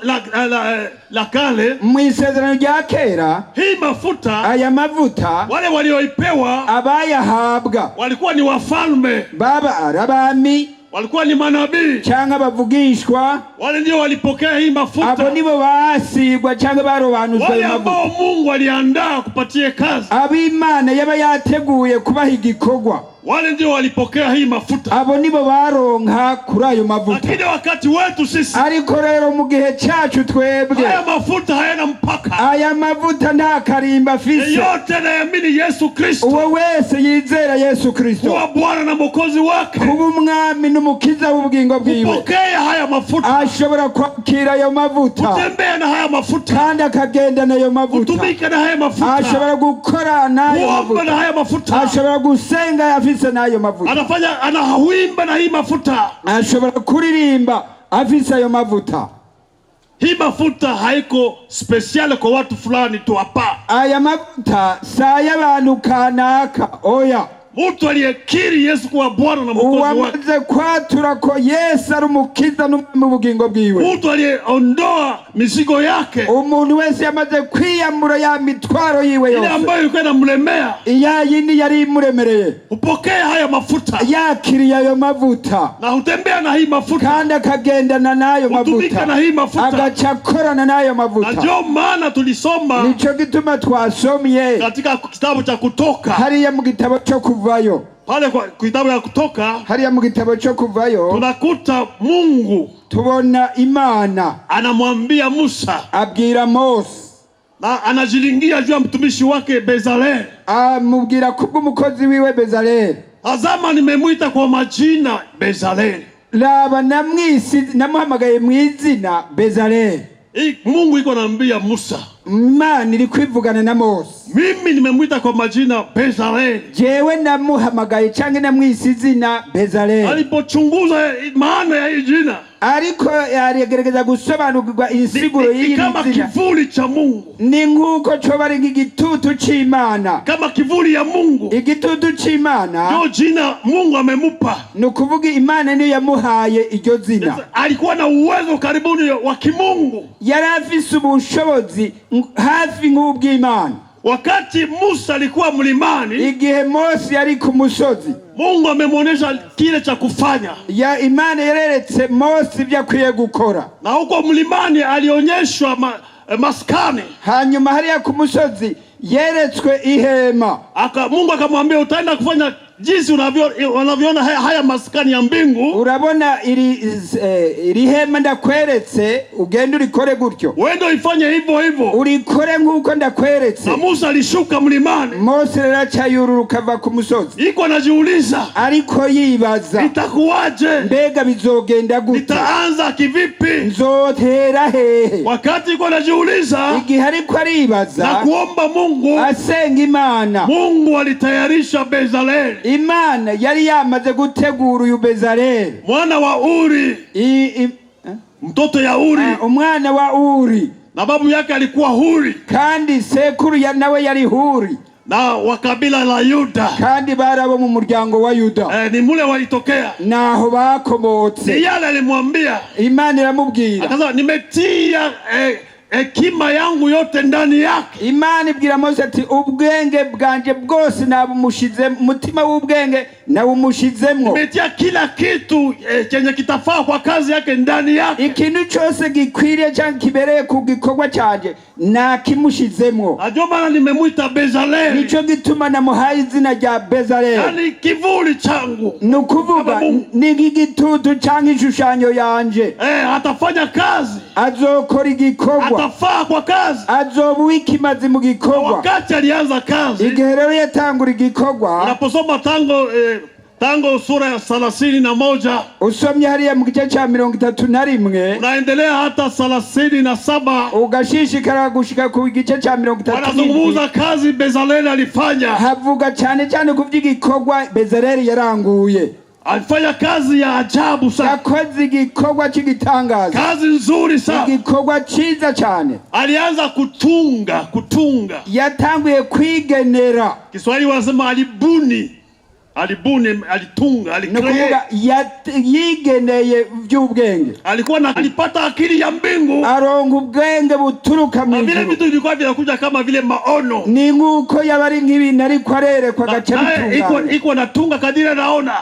la kale. Mwisezerano rya kera. Hii mafuta. Aya mavuta. Wale walioipewa. Abayahabwa. Walikuwa ni wafalme. Baba arabami. Walikuwa ni manabii. Changa bavugishwa. Wale ndio walipokea hii mafuta. Abo nibo basigwa changa barobanuzwa wale ambao Mungu aliandaa kupatie kazi. Abimana yaba yateguye kubaha igikorwa. Wale ndio walipokea hii mafuta. Abo nibo baronka kuri ayo mavuta. Lakini wakati wetu sisi. Ariko rero mu gihe cyacu twebwe. Aya mafuta hayana mpaka. Aya mavuta nta karimba afise. Yeyote anayeamini Yesu Kristo. Uwo wese yizera Yesu Kristo. Kuwa Bwana na Mwokozi wake. Kuba umwami n'umukiza w'ubugingo bwiwe. Kupokea haya mafuta. Ashobora kwakira ayo mavuta. Kutembea na haya mafuta. Kandi akagenda nayo mavuta. Kutumika na haya mafuta. Ashobora gukora nayo mavuta. Kuomba na haya mafuta. Ashobora gusenga afise nayo mavuta. Anafanya anawimba na hii mafuta. Ashobora kuririmba afise ayo mavuta. Hii mafuta haiko special kwa watu fulani tu hapa. Aya mafuta saya abantu kanaka oya. Mtu aliyekiri Yesu kuwa Bwana na Mwokozi wake. Uwamaze kwatura ko Yesu ari umukiza mu bugingo bwiwe. Mtu aliyeondoa mizigo yake. Umuntu wese yamaze kwiyambura ya mitwaro yiwe yose. Ile ambayo ilikuwa inamlemea. Ya yindi yari imuremereye. Upokea haya mafuta. Yakiriye ayo mavuta. Na utembea na hii mafuta. Kandi akagendana nayo mavuta. Utumika na hii mafuta. Agacakorana nayo mavuta. Na ndio maana tulisoma. Nico gituma twasomye. Katika kitabu cha Kutoka. Hariya mu gitabo cyo kuvayo. Pale kwa kitabu ya Kutoka. Hariya mu gitabo cyo kuvayo. Tunakuta Mungu. Tubona Imana. Anamwambia Musa. Abwira Mose. na anajilingia juu ya mtumishi wake Bezaleli. Amubwira kubw'umukozi wiwe Bezaleli. Azama nimemwita kwa majina Bezaleli. Laba namuhamagaye mu izina Bezaleli. Mungu iko anambia Musa, Imana iri kwivugana na Mose, mimi nimemwita kwa majina Bezaleli. Jewe namuhamagaye canke namwise izina Bezaleli. Alipochunguza maana ya hii jina, ariko yarigerageza gusobanukirwa insiguro y'iyi kama kivuli cha Mungu, ni nkuko coba ari igitutu c'Imana, kama kivuli ya Mungu. Igitutu c'Imana ndio jina Mungu amemupa, ni ukuvuga Imana niyo yamuhaye iryo zina. Alikuwa na uwezo karibuni wa kimungu, yari afise ubushobozi hafi nk'ubw'Imana. Wakati Musa alikuwa mlimani, igihe Mose yari ku musozi, Mungu amemwonesha kile cha kufanya. Ya Imana yereretse Mose ibyo akwiye gukora, na huko mlimani alionyeshwa maskani. Hanyuma hariya ku musozi yeretswe ihema. Mungu akamwambia utaenda kufanya jinsi unavyoona haya maskani ya mbingu. Urabona iri hema ndakweretse, ugenda urikore gutyo. Wendo ifanye hivyo hivyo, urikore nk'uko ndakweretse. Na Musa alishuka mlimani. Mose aracayururuka ava ku musozi. Iko anajiuliza, ariko yibaza, itakuwaje? Mbega bizogenda gute? Nitaanza kivipi? Nzotera hehe? Wakati iko anajiuliza, igihe ariko aribaza na kuomba Mungu, asenga Imana, Mungu alitayarisha Bezaleli. Imana yari yamaze gutegura uyu Bezaleli, mwana wa Uri, mtoto ya Uri, umwana wa Uri, na babu yake alikuwa Huri, kandi sekuru nawe yari Huri, na wa kabila la Yuda, kandi barabo mu muryango wa Yuda. Ni mule walitokea, naho bakomotse. Ni yale alimwambia, Imana iramubwira, akasema nimetia hekima yangu yote ndani yake. Imana ibwira Mose ati ubwenge bwanje bwose nabumushize, umutima w'ubwenge nawumushizemwo. Nimetia kila kitu chenye kitafaa kwa kazi yake ndani yake. Ikintu cyose gikwiriye cyangwa kibereye ku gikorwa cyanje nakimushizemwo. Ndio maana nimemwita Bezaleli. Nico gituma namuhaye izina rya Bezaleli, yani kivuli changu. Nukuvuga ni igitutu cyangwa ishushanyo yanje. Atafanya kazi, azokora igikorwa, atafaa kwa kazi, azoba ikimazi mu gikorwa. Wakati alianza kazi, igihe rero yatangura igikorwa, unaposoma tango sura ya 31, usomye hariya mu gice cya 31, unaendelea hata 37, ugashishikara gushika ku gice cya 33. Anazungumza kazi Bezaleli alifanya, havuga cyane cyane ku by'igikorwa Bezaleli yaranguye. Alifanya kazi ya ajabu sana, yakoze igikorwa cy'igitangaza, kazi nzuri sana, igikorwa cyiza cyane. Alianza kutunga, yatanguye kwigenera. Kiswahili wanasema alitunga, yigeneye by'ubwenge. Alipata akili ya mbingu, aronga ubwenge buturuka mu ijuru. Vile vitu vilikuwa vinakuja kama vile maono, ni nkuko yabari nk'ibintu ariko arerekwa agaca bitunganya. Iko natunga kadiri anaona,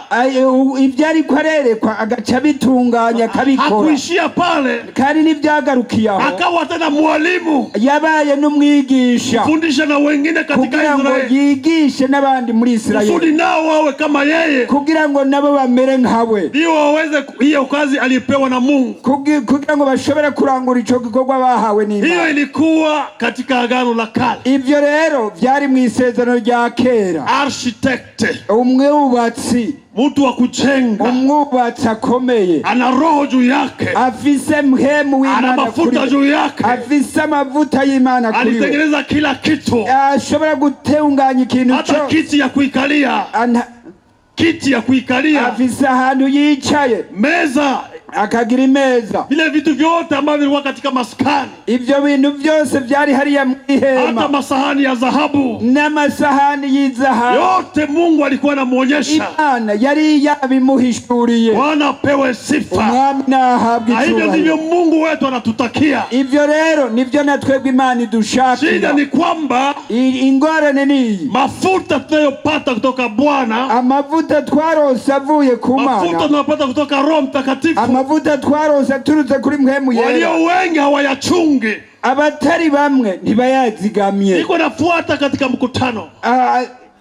ibyo ariko arerekwa agaca bitunganya kabikora. Hakuishia pale, kandi n'ibyagarukiye aho, akawa tena mwalimu, yabaye n'umwigisha, kufundisha na wengine katika Israeli, yigishe n'abandi muri Israeli, kusudi nao wawe kama yeye, kugira ngo nabo bamere nkawe. Ndio waweze hiyo kazi alipewa na Mungu, kugira ngo bashobore kurangura ico gikorwa bahawe n'Imana. Hiyo ilikuwa katika agano la kale. Ivyo rero byari mu isezerano rya kera. Architect, umwubatsi, mtu wa kujenga, umwubatsi akomeye, ana roho juu yake, afise mhemu w'Imana, ana mafuta juu yake, afise amavuta y'Imana kuri we. Alitengeneza kila kitu, ashobora gutunganya ikintu hata kiti ya kuikalia, afise ahantu yicaye, meza, akagira imeza. Vile vitu vyote ambavyo vilikuwa katika maskani, ivyo bintu byose byari hariya mu ihema, hata masahani ya dhahabu, n'amasahani y'izahabu, yote Mungu alikuwa anamuonyesha. Imana yari yabimuhishuriye. Bwana apewe sifa. Umwami nahabwe icyubahiro. Hivyo ndivyo Mungu wetu anatutakia. Ivyo rero nivyo natwebwe Imana idushakira. Shida ni kwamba ingorane ni mafuta tunayopata kutoka Bwana, amavuta twarose avuye ku Mana, mafuta tunapata kutoka Roho Mtakatifu, amavuta twarose turutse kuri mpemu yera, walio wengi hawayachungi, abatari bamwe ntibayazigamye. Niko nafuata katika mkutano,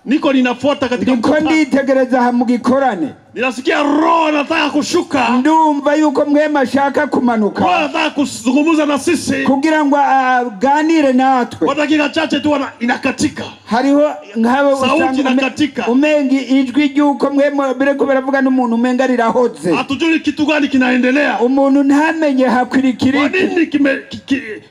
niko ninafuata katika niko nditegereza mu gikorane, ninasikia roho anataka kushuka, ndumva yuko mwema ashaka kumanuka, roho anataka kuzungumza na sisi kugira ngo aganire natwe. Kwa dakika chache tu inakatika, hariho nk'abo sauti inakatika, umengi ijwi ryuko mwema bireko baravuga n'umuntu umenga rirahoze, hatujui kitu gani kinaendelea, umuntu ntamenye hakwirikiriki, kwa nini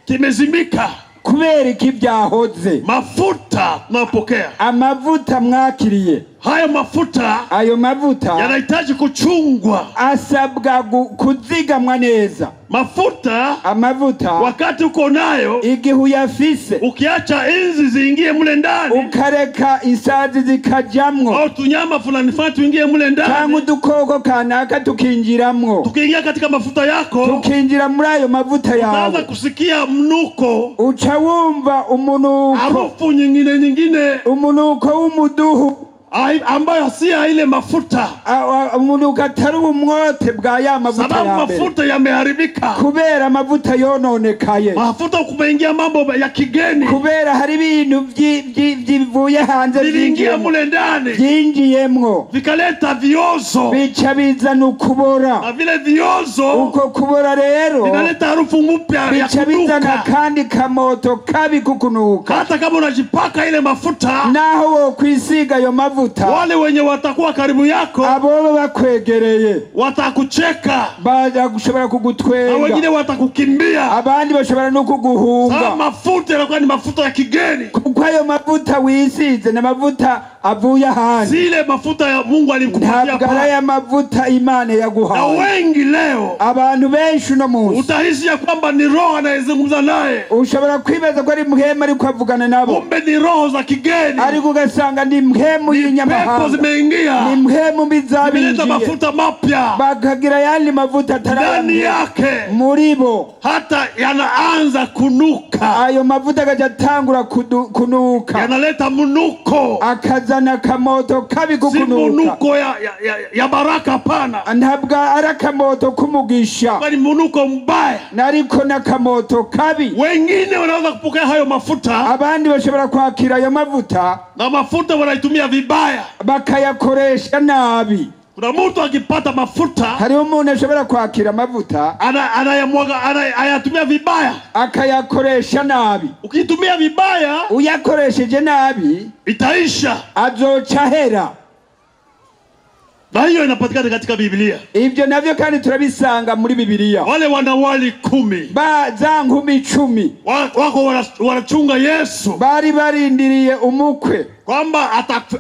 kimezimika, kubera iki byahoze. Mafuta tunapokea, amavuta mwakiriye, ayo mafuta yanahitaji kuchungwa, asabwa kuzigamwa neza. Amavuta wakati uko nayo, igihe uyafise, ukiacha inzi ziingie mule ndani, ukareka isazi zikajamwo, au tunyama fulani tuingie mule ndani, cyangwa udukoko kanaka tukinjiramwo, tukiingia katika mafuta yako, tukinjira muri ayo mavuta yawe, unaanza kusikia mnuko, uca wumva umunuko, harufu nyingine, umunuko w'umuduhu ambayo si ile mafuta, umunuko atari umwote bwa ya mavuta yawe, sababu mafuta yameharibika, kubera mavuta yononekaye, mafuta kumeingia mambo ya kigeni, kubera hari ibintu bivuye hanze biingia mule ndani, byinjiyemwo, vikaleta viozo, bica bizana ukubora, na vile viozo, uko kubora rero vinaleta harufu mpya ya bica bizana kandi kamoto kabi kukunuka. Hata kama unajipaka ile mafuta, naho wo kwisiga yo mavuta, wale wenye watakuwa karibu yako, abo bakwegereye watakucheka, baza gushobora kugutwenga, wengine watakukimbia, abandi bashobora no kuguhunga. Mafuta yanakuwa ni mafuta ya kigeni, kuko ayo mavuta wisize na mavuta avuye hanze, zile mafuta ya Mungu alikupatia, ntabwo ya mavuta Imana yaguhaye. Na wengi leo, abantu benshi no munsi, utahisi ya kwamba ni roho anayezungumza naye, ushobora kwibeza ko ari mhema ariko avugana nabo, kumbe ni roho za kigeni, ariko ugasanga ni mhemu y'inyamahanga, pepo zimeingia, ni mhemu bizabinjiye, mafuta mapya, bakagira yandi mavuta ndani yake muribo, hata yanaanza kunuka, ayo mavuta akajatangura kunuka, yanaleta mnuko, akazana kamoto kabi kukunuka, si mnuko ya baraka, pana, ntabwo arakamoto kumugisha, bali mnuko mbaya, nariko na kamoto kabi. Wengine wanaweza kupokea hayo mafuta, abandi bashobora kwakira ayo mavuta, na mafuta wanaitumia vibaya, bakayakoresha nabi. Kuna mtu akipata mafuta, hari umuntu ashobora kwakira mavuta, ayatumia vibaya, akayakoresha nabi. Ukitumia vibaya, uyakoresheje nabi, itaisha, azoca hera. Na hiyo inapatikana katika Biblia. Ibyo navyo kandi turabisanga muri Biblia. Wale wanawali 10, za nkumi 10 wako wanachunga Yesu, bari barindiriye umukwe kwamba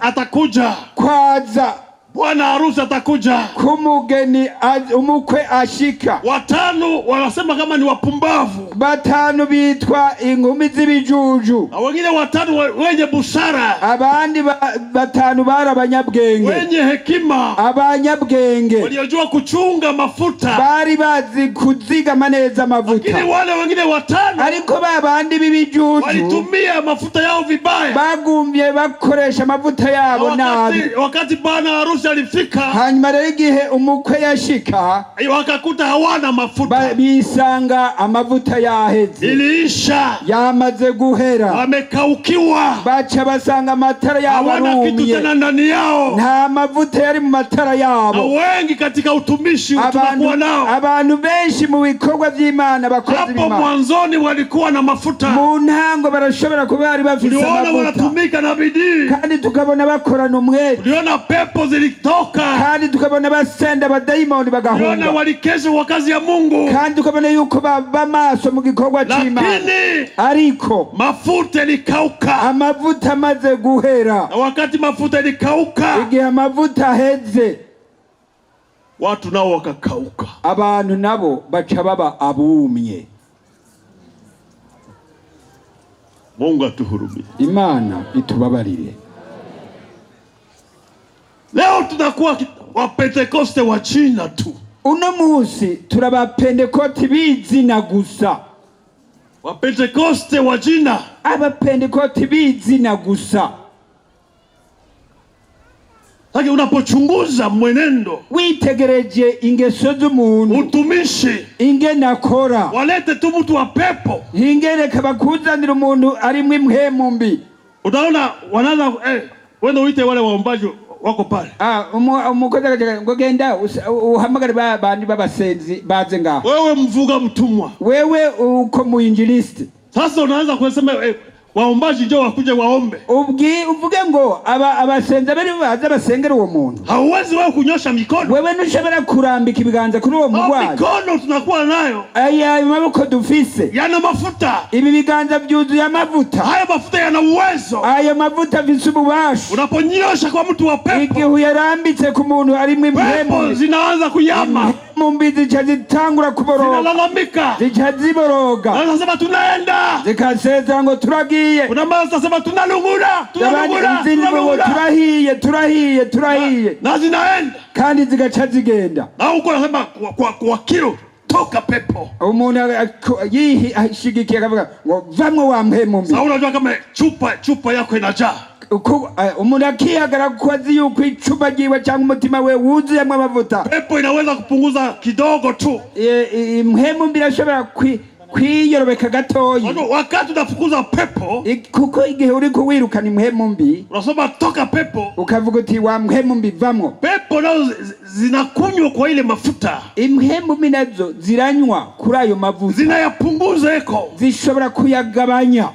atakuja, kwaza bwana harusi atakuja, kumugeni umukwe ashika. 5 wanasema kama ni wapumbavu, 5 bitwa inkumi z'ibijuju, na wengine 5 wenye busara, abandi 5 bara abanyabwenge, wenye hekima, abanyabwenge waliojua kuchunga mafuta, bari bazi kuzigama neza mavuta. Lakini wale wengine 5, ariko babandi b'ibijuju walitumia mafuta yao vibaya, bagumbye bakoresha mavuta yabo nabi. Wakati bwana harusi alifika, hanyuma rero igihe umukwe yashika, wakakuta hawana mafuta, bisanga amavuta yaheze, iliisha, yamaze guhera, wamekaukiwa, baca basanga amatara yabo hawana kitu tena ndani yao, nta mavuta yari mu matara yabo. Na wengi katika utumishi tunakuwa nao, abantu benshi mu bikorwa by'Imana, bakozi b'Imana, hapo mwanzoni walikuwa na mafuta, mu ntango barashobora kuba bari bafise amavuta, wanatumika na bidii, kandi tukabona bakorana umwete, tuliona pepo zilitoka, kandi tukabona basenda abadayimoni bagahunga, tuliona walikesha kwa kazi ya Mungu, kandi tukabona yuko baba maso mu gikorwa cy'Imana. Lakini ariko mafuta likauka, amavuta maze guhera, na wakati mafuta likauka, igihe amavuta heze, watu nao wakakauka, abantu nabo baca baba abumye. Mungu atuhurumie, Imana itubabarire. Leo tunakuwa wa Pentecote wa China tu. Uno munsi turaba Pentecote bizina gusa. Wa Pentecote wa China, aba Pentecote bizina gusa. Lakini unapochunguza mwenendo, witegereje ingeso z'umuntu, utumishi, ingene akora, walete tu mtu wa pepo, ingene kabakuzanira umuntu ari mwe mhemu mbi, utaona wanaanza Wewe uite wale waombaji wako pale. Umukozi ngo genda uhamagare bandi babasenzi baze ngaho. Wewe mvuga mtumwa. Wewe uko muinjilisti. Sasa unaanza kusema waombaji ndio wakuje waombe. Uvuge ngo abasenza bari baza basengera uwo muntu. Hauwezi wewe kunyosha mikono. Wewe ntushobora kurambika ibiganza kuri uwo mugwayi. Mikono tunakuwa nayo. Aya maboko dufise. Yana mafuta. Ibi biganza byuzuye amavuta. Haya mafuta yana uwezo. Aya mavuta visububasha. Unaponyosha kwa mtu wa pepo. Igihe yarambitse ku muntu ari mu impemu. Zinaanza kuyama. Mumbizi chazitangura kuboroga. Zinalalamika. Zichaziboroga. Wanasema tunaenda. Zikaseza ngo turagiye. Kuna mara sema tunalungura. Turahiye. Na zinaenda. Kandi zigaca zigenda. Na uko nasema kwa kilo toka pepo. Umuntu yishigikiye akavuga ngo vamwe wa mpemu mbi. Sasa unajua kama chupa yako inajaa. Umuntu akihagara kwazi yuko icupa giwe cyangwa umutima we wuzuyemo amavuta. Pepo inaweza kupunguza kidogo tu. Mpemu mbi irashobora kwiyorobeka gatoyi. Wakati unafukuza pepo, kuko igihe uri kuwirukana impemu mbi, unasema toka pepo, ukavuga uti wa mpemu mbi vamwo. Pepo nazo zinakunywa kwa ile mafuta. Impemu mbi nazo ziranywa kuri ayo mavuta. Zinayapunguza eko. Zishobora kuyagabanya.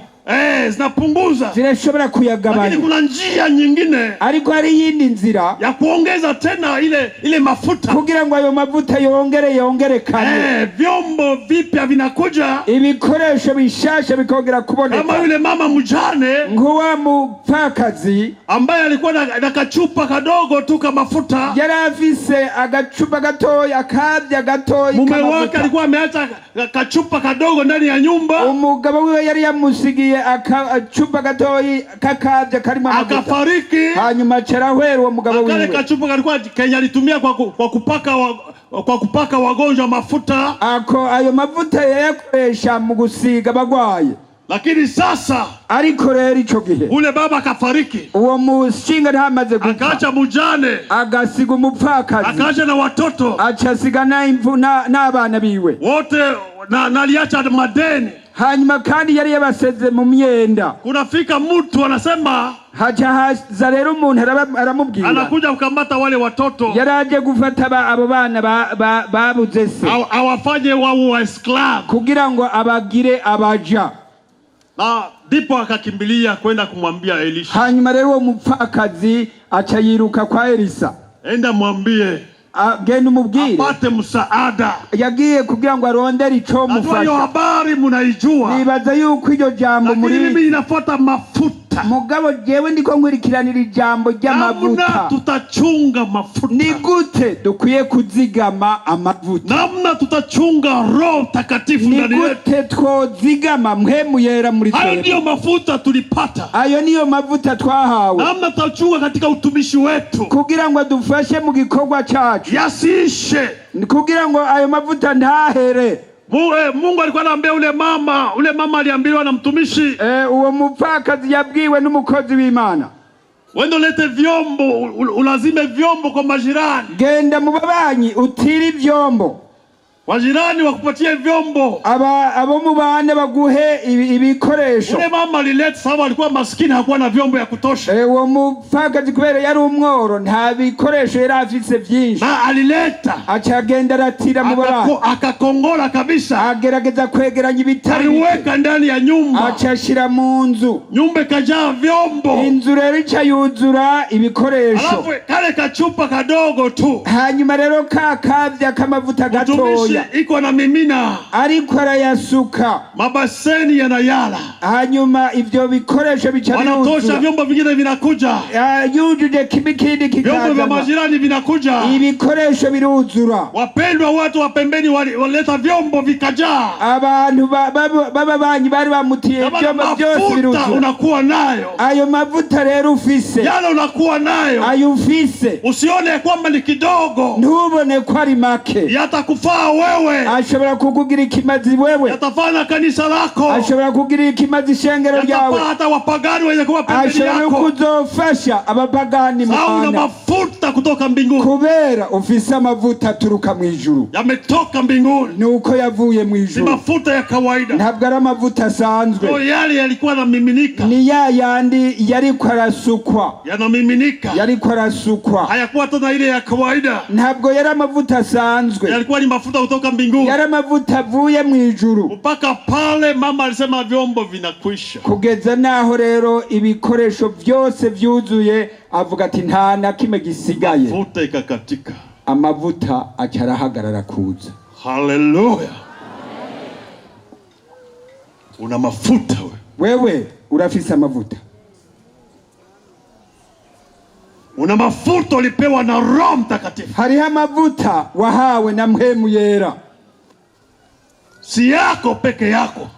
Zinapunguza. Zirashobora kuyagabanya. Lakini kuna njia nyingine. Ariko hari yindi nzira ya kuongeza tena ile mafuta. Kugira ngo ayo mavuta yongere kane. Vyombo vipya vinakuja. Ibikoresho bishasha bikongera kuboneka. Kama yule mama mjane. Nguwa mupfakazi. Ambaye alikuwa na kachupa kadogo tu ka mafuta. Yari afise agacupa gatoya akabya gatoya. Mume wake alikuwa ameacha kachupa kadogo ndani ya nyumba. Umugabo wiwe yari yamusigiye akachupa gatoyi kakabya karimo amavuta. Akafariki. Hanyuma carahwera uwo mugabo wiwe. Akale kachupa kalikuwa Kenya alitumia kwa kupaka wagonjwa mafuta. Ayo mavuta yayakoresha mu gusiga abagwaye. Lakini sasa ariko rero ico gihe ule baba akafariki. Uwo mushinga ntamaze gupfa. Akacha mujane. Agasiga umupfakazi. Akacha na watoto. Acasiga n'abana biwe. Wote naliacha madeni. Hanyuma kandi yari yabaseze mu myenda. Kunafika mtu anasema haja haza rero umuntu aramubwira. Anakuja kukamata wale watoto. Yaraje gufata abo bana babuze se. Awafanye wa esclave. Kugira ngo abagire abaja. Ndipo akakimbilia kwenda kumwambia Elisha. Hanyuma rero uwo mupfakazi aca yiruka kwa Elisa. Enda mwambie. Genda umubwire. Apate msaada. Yagiye kugira ngo arondere ico mufasha. Iyo habari munaijua. Nibaza yuko iryo jambo muri. Lakini mimi inafuata mafuta. Mugabo jewe ndiko nkurikiranira ijambo ry'amavuta. Namna tutachunga mafuta. Ni gute dukwiye kuzigama amavuta. Namna tutachunga Roho Takatifu ndani yetu. Ni gute twozigama mpemu yera muri twe. Hayo ndiyo mafuta tulipata. Ayo niyo mavuta twahawe. Namna tutachunga katika utumishi wetu. Kugira ngo dufashe mu gikorwa cyacu. Yasishe. Kugira ngo ayo mavuta ntahere. Mungu alikuwa anaambia ule mama aliambiwa na mtumishi. Uwo mupfakazi yabwiwe n'umukozi w'Imana. Wendo lete vyombo, ulazime vyombo kwa majirani. Genda mu babanyi utiri vyombo. Wajirani wakupatie vyombo. Abo mubane baguhe ibikoresho. Ule mama alileta sababu alikuwa maskini, hakuwa na vyombo ya kutosha. Uwo mupfakazi kubera yari umworo nta bikoresho yari afise byinshi. Na alileta. Acagenda aratira mu babanyi. Akakongola kabisa. Agerageza kwegeranya ibitari. Aliweka ndani ya nyumba. Acashira mu nzu. Nyumba ikajaa vyombo. Inzu rero icayuzura ibikoresho. Alafu kale kachupa kadogo tu. Hanyuma rero kakavya kamavuta gatoya. Iko na mimina. Ariko arayasuka. Mabaseni yanayala. Hanyuma ivyo bikoresho bicana. Wanatosha vyombo vingine vinakuja. Yujuje kibikindi kikaza. Vyombo vya majirani vinakuja. Ibikoresho biruzura. Wapendwa watu wa pembeni walileta vyombo vikajaa. Abantu baba banyi bari bamutiye vyombo byose biruzura. Unakuwa nayo. Ayo mavuta rero ufise. Yale unakuwa nayo. Ayo ufise. Usione kwamba ni kidogo. Ntubone ko ari make. Yatakufaa wewe. wewe, ashobora kukugira ikimazi wewe, yatafanya kanisa lako, ashobora kugira ikimazi ishengero ryawe, yatafanya hata wapagani wenye kuwa pembeni yako, ashobora kuzofasha abapagani una mafuta kutoka mbinguni, kubera ufise amavuta aturuka mwijuru, yametoka mbinguni, nuko yavuye mwijuru, si mafuta ya kawaida, ntabwo ari amavuta asanzwe, so yale yalikuwa yanamiminika, ni yandi yariko arasukwa, yanamiminika, yariko arasukwa, hayakuwa tena ile ya kawaida, ntabwo yari amavuta asanzwe, yalikuwa ni mafuta kutoka mbinguni, yari amavuta avuye mwijuru. Mpaka pale mama alisema vyombo vinakwisha, kugeza naho rero ibikoresho byose vyuzuye, avuga ati nta na kimwe gisigaye, mafuta ikakatika, amavuta acarahagarara kuza. Haleluya! Una mafuta wewe urafise amavuta, una mafuta ulipewa na Roho Mtakatifu. Hariho amavuta wahawe na Mpwemu Yera, si yako peke yako,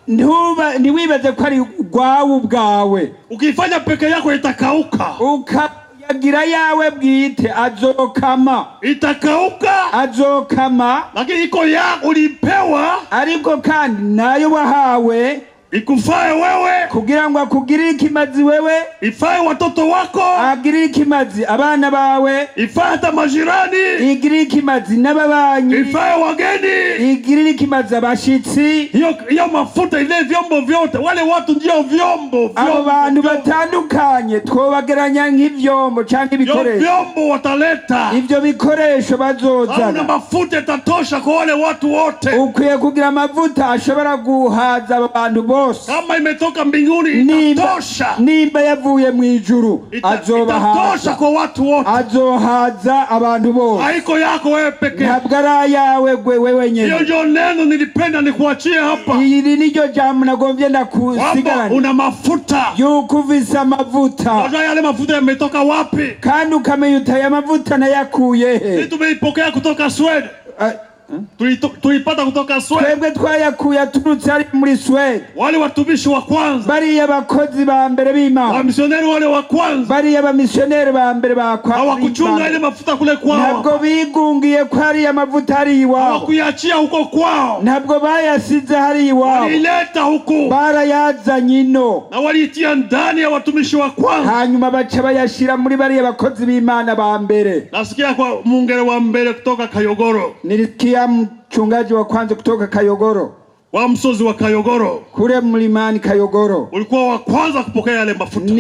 ntiwibaze ko ari gwawe ubwawe. Ukifanya peke yako itakauka, ukayagira yawe bwite azokama, itakauka, azokama. Lakini iko yako ulipewa, ariko kandi nayo wahawe ikufaye wewe, kugira ngo akugirire ikimazi wewe, ifaye watoto wako, agirire ikimazi abana bawe, ifaye hata majirani, igirire ikimazi n'ababanyi, ifaye wageni, igirire ikimazi abashitsi. Hiyo mafuta ile vyombo vyote, wale watu ndio vyombo. Abo bantu batandukanye twobageranya nk'ivyombo canke ibikoresho, vyombo wataleta, ivyo bikoresho bazozana, na mafuta itatosha kwa wale watu wote. Ukwiye kugira amavuta ashobora guhaza abantu bose. Kama imetoka mbinguni itatosha, nimba yavuye mwijuru itatosha kwa watu wote, azohaza abantu bose. Haiko yako wewe peke, ntabwo ari yawe wewe nyene. Hiyo ndio neno nilipenda nikuachie hapa. Iri niryo jambo nagomvye ndakusigarana, una mafuta, yuko uvise amavuta. Unajua yale mafuta yametoka wapi? Kandi ukamenya utaye amavuta nayakuye he? Sisi tumeipokea kutoka Sweden. Tulipata kutoka Sweden. Twebwe twayakuye turutse ari muri Sweden. Wale watumishi wa kwanza, bari abakozi ba mbere b'Imana, wamisioneri wale wa kwanza, bari abamisioneri ba mbere bakwa, hawakuchunga ile mafuta kule kwao, ntabwo bigungiye ko hari amavuta ari iwabo, hawakuyaachia huko kwao, ntabwo bayasize hari iwabo, walileta huko, barayazanye ino, na waliitia ndani ya watumishi wa kwanza, hanyuma baca bayashira muri bari abakozi b'Imana ba mbere. Nasikia kwa mungere wa mbere kutoka Kayogoro, nilisikia mchungaji wa kwanza kutoka Kayogoro, wa msozi wa Kayogoro, kule mlimani Kayogoro, ulikuwa wa kwanza kupokea yale mafuta.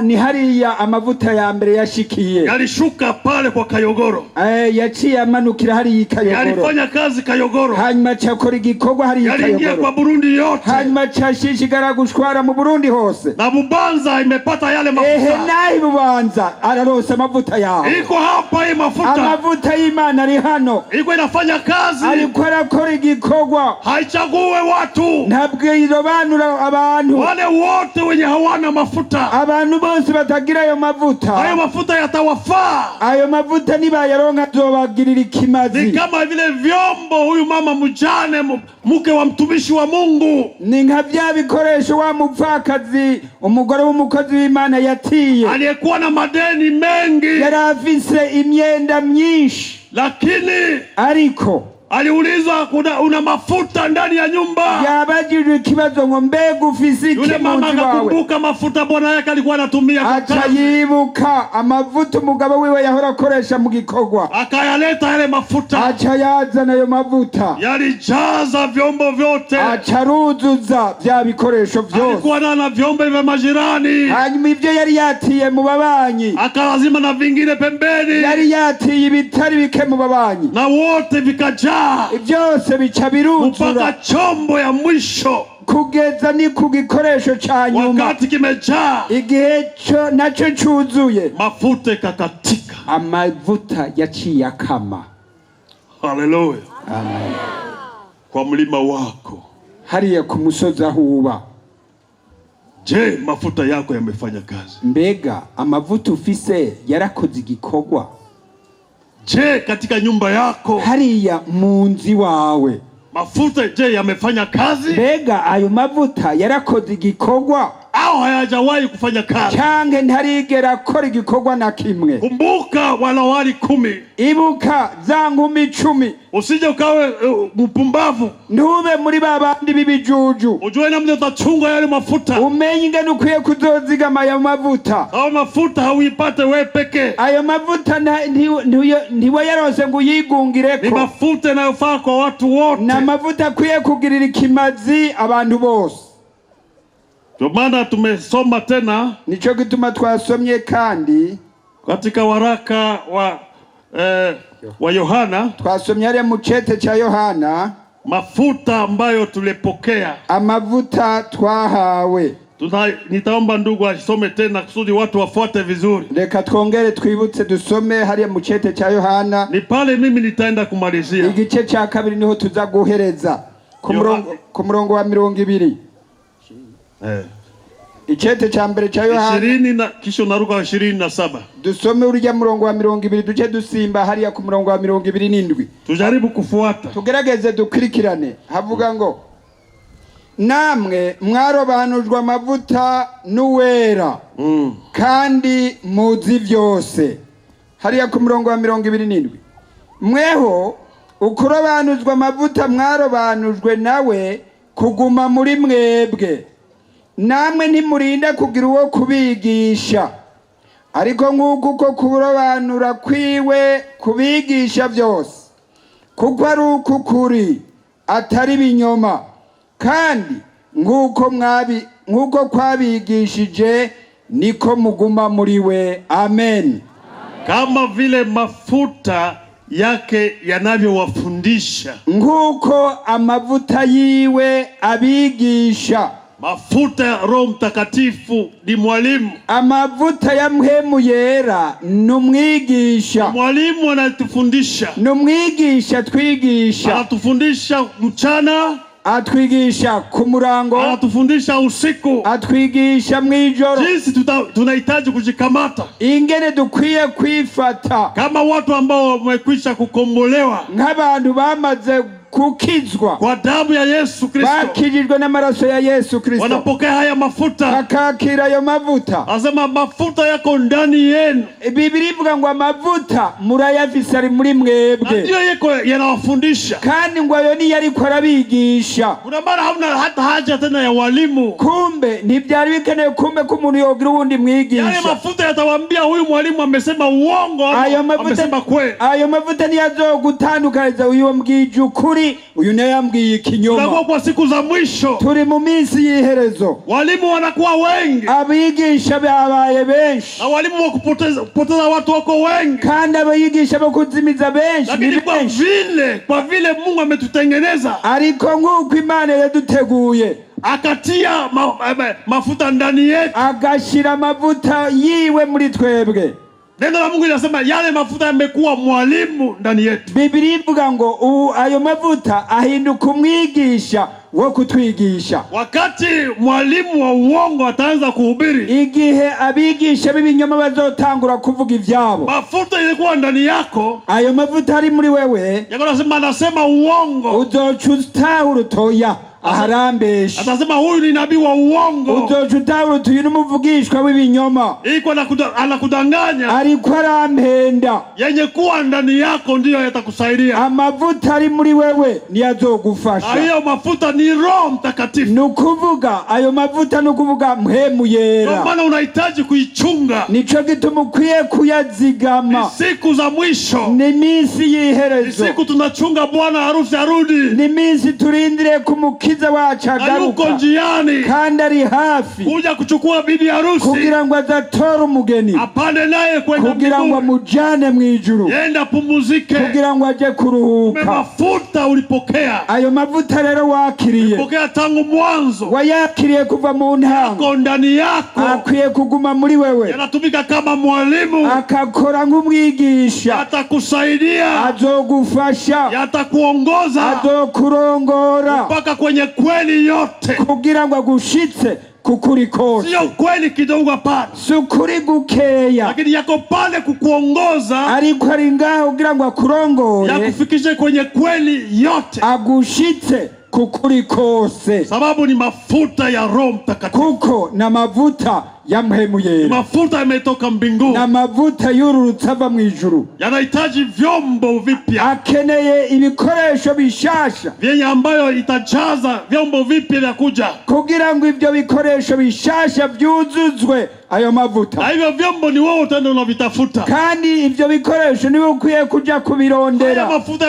Ni hariya amavuta ya mbere yashikiye, yalishuka pale kwa Kayogoro, yaciye amanukira hariya Kayogoro, yalifanya kazi Kayogoro, hanyuma cakora igikorwa hariya Kayogoro, yalingia kwa Burundi yote, hanyuma cashishigara gushwara mu Burundi hose, na Bubanza imepata yale mafuta. nayi Bubanza araronsa amavuta yawe, iko hapa hii mafuta, amavuta y'Imana ari hano, iko inafanya kazi, ariko arakora igikorwa, haichague watu, ntabwo irobanura abantu, wale wote wenye hawana mafuta, abantu bose batagira ayo mavuta, hayo mafuta yatawafaa, ayo mavuta nibayaronka azobagirira ikimazi. Ni kama vile vyombo huyu mama mjane, mke wa mtumishi wa Mungu, ni nka vya bikoresho wa mupfakazi, umugore w'umukozi w'Imana yatiye, aliyekuwa na madeni mengi, yari afise imyenda myinshi, lakini ariko aliulizwa una mafuta ndani ya nyumba, yabajijwe ikibazo ngo mbega ufise iki? Yule mama akakumbuka mafuta bwana yake alikuwa anatumia kwa kazi, acayibuka amavuta umugabo wiwe yahora akoresha mu gikorwa, akayaleta yale mafuta, acayazana ayo mavuta, yalijaza vyombo vyote, acaruzuza vya bikoresho vyose, alikuwa na vyombo vya majirani, hanyuma ivyo yari yatiye mu babanyi akalazima na vingine pembeni, yari yatiye ibitari bike mu babanyi, na wote vikajaa, byose bica biruzura mpaka chombo ya mwisho, kugeza ni ku gikoresho ca nyuma, wakati kimejaa, igihe naco cuzuye, mafuta ikakatika, amavuta yaciye akama. Haleluya, amen. Kwa mlima wako hariya ku musozi ahuba, je, mafuta yako yamefanya kazi? Mbega amavuta ufise yarakoze igikorwa? Je, katika nyumba yako hariya munzi wawe mafuta je yamefanya kazi? Mbega ayo mavuta yarakoze igikorwa? au hayajawahi kufanya kazi, canke ntarigera akora igikorwa na kimwe. Kumbuka wanawali 10. Ibuka za nkumi 10. Usije ukawe mpumbavu. Ntube muri babandi bibijuju. Ujue namna utachunga yale mafuta. Umenye ingene ukwiye kuzozigama ayo mavuta. Ayo mafuta hauipate wewe peke. Ayo mavuta ntiwe yarose ngo uyigungireko. Ni mafuta yanayofaa kwa watu wote. Na mavuta akwiye kugirira ikimazi abantu bose. Ndio maana tumesoma tena, nico gituma twasomye kandi katika waraka wa Yohana, twasomye ari mu cete cha Yohana, mafuta ambayo tulipokea, amavuta twahawe. Nitaomba ndugu asome tena kusudi watu wafuate vizuri. Reka twongere twibutse dusome hariya mu cete cha Yohana. Ni pale mimi nitaenda kumalizia. Igice cha kabiri niho tuza guhereza ku murongo wa 20. Icete cha mbere cha Yohana 20 na kisha naruka 27. Dusome urya murongo wa 20 duce dusimba hariya ku murongo wa 27. Tujaribu kufuata. Tugerageze dukurikirane. Havuga ngo namwe mwarobanujwe amavuta n'uwera kandi muzi byose. Hariya ku murongo wa 27. Mweho ukurobanuzwa amavuta mwarobanujwe nawe kuguma muri mwebwe. Namwe ntimurinda kugira uwo kubigisha, ariko nk'uko kurobanura kwiwe kubigisha byose, kuko ari ukukuri atari binyoma, kandi nk'uko kwabigishije niko muguma muri we. Amen. Kama vile mafuta yake yanavyowafundisha, nk'uko amavuta yiwe abigisha. Mafuta ya Roho Mtakatifu ni mwalimu. Amavuta ya Mpwemu Yera numwigisha. Mwalimu anatufundisha. Numwigisha twigisha. Anatufundisha mchana, atwigisha ku murango, anatufundisha usiku, atwigisha mwijoro. Jinsi tunahitaji kujikamata, ingene dukwiye kwifata kama watu ambao wamekwisha kukombolewa, nk'abantu bamaze kukizwa kwa damu ya Yesu Kristo, bakijijwe n'amaraso ya Yesu Kristo, wanapokea haya mafuta, bakakira ayo mavuta. Asema mafuta yako ndani yenu. Biblia ivuga ngo amavuta murayafise ari muri mwebwe, ndio yeko yanawafundisha, kandi ngo ayo ni yari ko arabigisha. Kuna mara hamna hata haja tena ya walimu. Kumbe ntibyari bikeneye kumbe ko umuntu yogira ubundi mwigisha. Yale mafuta yatawaambia huyu mwalimu amesema uongo, amesema kweli. Ayo mavuta ni yazogutandukaniza uyu mbwije ukuri, uyu naye yambwiye ikinyoma. Kwa siku za mwisho, turi mu minsi y'iherezo, walimu wanakuwa wengi, abigisha babaye benshi, na walimu wa kupoteza watu wako wengi, kandi abigisha bo kuzimiza benshi. Lakini kwa vile Mungu ametutengeneza, ariko nk'uko Imana yaduteguye, akatia mafuta ndani yetu, agashira amavuta yiwe muri twebwe. Neno la Mungu linasema yale mafuta yamekuwa mwalimu ndani yetu. Biblia ivuga ngo ayo mavuta ahinduka umwigisha wo kutwigisha. Wakati mwalimu wa uongo ataanza kuhubiri, igihe abigisha b'ibinyoma bazotangura kuvuga ivyabo, mafuta ilikuwa ndani yako, ayo mavuta ari muri wewe, yako anasema uongo, uzocuta urutoya aharambesha. Atasema huyu ni nabii wa uongo, uzocuta urutoya n'umuvugishwa w'ibinyoma, iko anakudanganya, ariko arampenda. Yenye kuwa ndani yako ndiyo yatakusaidia. Amavuta ari muri wewe ni azogufasha. Ayo mafuta ni Roho Mtakatifu. Nukuvuga ayo mavuta nukuvuga Mpwemu Yera. Kwa maana unahitaji kuichunga. Nico gituma ukwiye kuyazigama. Ni siku za mwisho, ni minsi y'iherezo, ni siku tunachunga bwana harusi arudi, ni minsi turindire kumukiza wacu agaruka, yuko njiani, kandi ari hafi kuja kuchukua bibi harusi, kugira ngo azatora umugeni, apande naye kwenda kugira ngo amujane mwijuru, yenda pumuzike, kugira ngo aje kuruhuka. Mafuta ulipokea, ayo mavuta rero wakiriye, ulipokea tangu mwanzo, wayakiriye kuva mu ntango, ndani yako, akwiye kuguma muri wewe, yanatumika kama mwalimu, akakora nk'umwigisha, atakusaidia, azogufasha, yatakuongoza, azokurongora mpaka kwenye kweli yote, kugira ngo agushitse kukuri kose. Sio kweli kidogo hapana, sukuri gukeya, lakini yako pale kukuongoza, ariko ari ngaho kugira ngo akurongore, yakufikishe kwenye kweli yote, agushitse kukuri kose. Sababu ni mafuta ya Roho Mtakatifu. Kuko na mavuta ya mpwemu yera. Mafuta yametoka mbinguni. Na mavuta yururutse ava mwijuru. Yanahitaji vyombo vipya. Akeneye ibikoresho bishasha. Vyenye ambayo itajaza vyombo vipya vya kuja. Kugira ngo ivyo bikoresho bishasha vyuzuzwe ayo mavuta. Na hivyo vyombo ni wewe utaenda unavitafuta. Kandi ivyo bikoresho ni wewe ukwiye kuja kubirondera. Haya mafuta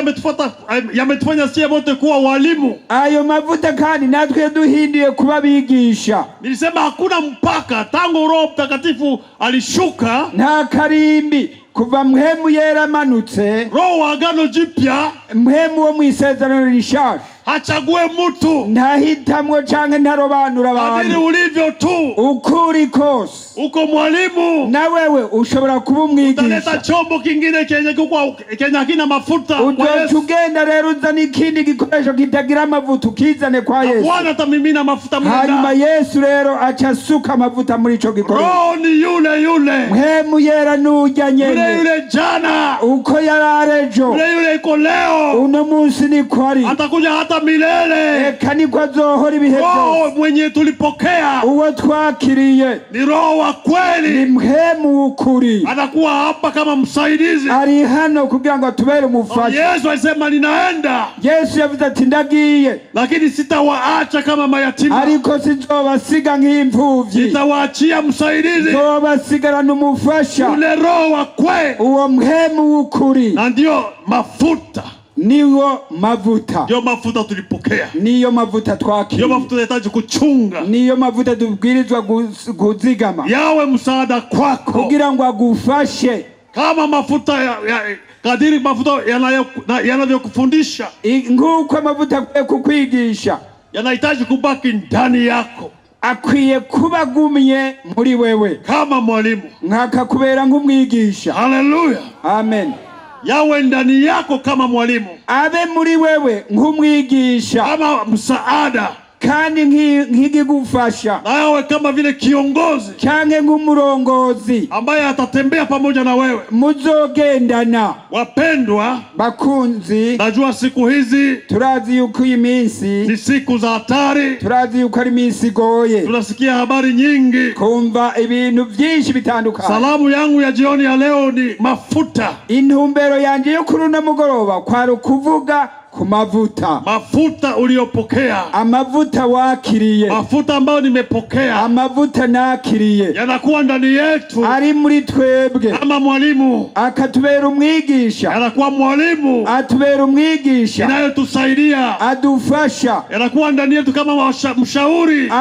yametufanya sisi wote kuwa walimu. Ayo mavuta kandi natwe duhindiye kuba bigisha. Nilisema hakuna mpaka tangu Roho Mtakatifu alishuka. Nta karimbi kuva mpwemu yera manutse. Roho wa Agano Jipya. Mpwemu wo mwisezerano rishasha. Hachague mtu. Ntahitamwo canke ntarobanura abantu. Kadiri ulivyo tu. Ukuri kose. Uko mwalimu. Na wewe ushobora kuba umwigisha. Utaleta chombo kingine kenye hakina mafuta kwa Yesu. Ugenda rero uzana ikindi gikoresho kitagira amavuta ukizane kwa Yesu. Bwana atamimina mafuta muri ndani. Hanyuma Yesu rero achasuka amavuta muri ico gikoresho. Roho ni yule. Mpwemu yera nujya nyene. Yule jana. Uko yararejo. Yule iko leo. Uno munsi ni kwari. Atakuja hata milele. Eka ni kwa zohora ibihe byose. Roho mwenye tulipokea. Uwo twakiriye. Ni Roho wa kweli. Ni mpwemu ukuri. Anakuwa hapa kama msaidizi. Ari hano kugira ngo atubere umufasha. Yesu alisema ninaenda. Yesu yavuze ati ndagiye. Lakini sitawaacha kama mayatima. Ariko sinzobasiga nk'imfuvyi. Nitawaachia msaidizi. Nzobasigarana umufasha. Yule Roho wa kweli. Uwo mpwemu ukuri. Na ndio mafuta. Niyo mavuta. Ndio mafuta tulipokea. Niyo mavuta twakiriye. Ndio mafuta tunahitaji kuchunga. Niyo mavuta tubwirizwa kuzigama. Yawe msaada kwako. Kugira ngo agufashe. Kama mafuta kadiri mafuta yanavyokufundisha. Nguko mavuta kukwigisha. Yanahitaji kubaki ndani yako. Akwiye kubagumye muri wewe. Kama mwalimu. Nkakakubera nk'umwigisha. Haleluya. Amen. Yawe ndani yako kama mwalimu. Abe muri wewe nk'umwigisha. Kama msaada. Kandi nk'igigufasha. Nawe kama vile kiongozi. Canke nk'umurongozi. Ambaye atatembea pamoja na wewe. Muzogendana. Wapendwa. Bakunzi. Najua siku hizi. Turazi yuko iminsi. Ni siku za hatari. Turazi yuko ari iminsi igoye. Tunasikia habari nyingi. Kumva ibintu byinshi bitandukanye. Salamu yangu ya jioni ya leo ni mafuta. Intumbero yanje yo kuri uno mugoroba kwari ukuvuga ku mavuta. Mafuta uliyopokea. Amavuta wakiriye. Mafuta ambayo nimepokea. Amavuta nakiriye. Yanakuwa ndani yetu. Ari muri twebwe. Kama mwalimu. Akatubera umwigisha. Yanakuwa mwalimu. Atubera umwigisha. Inayotusaidia. Adufasha. Yanakuwa ndani yetu kama mshauri.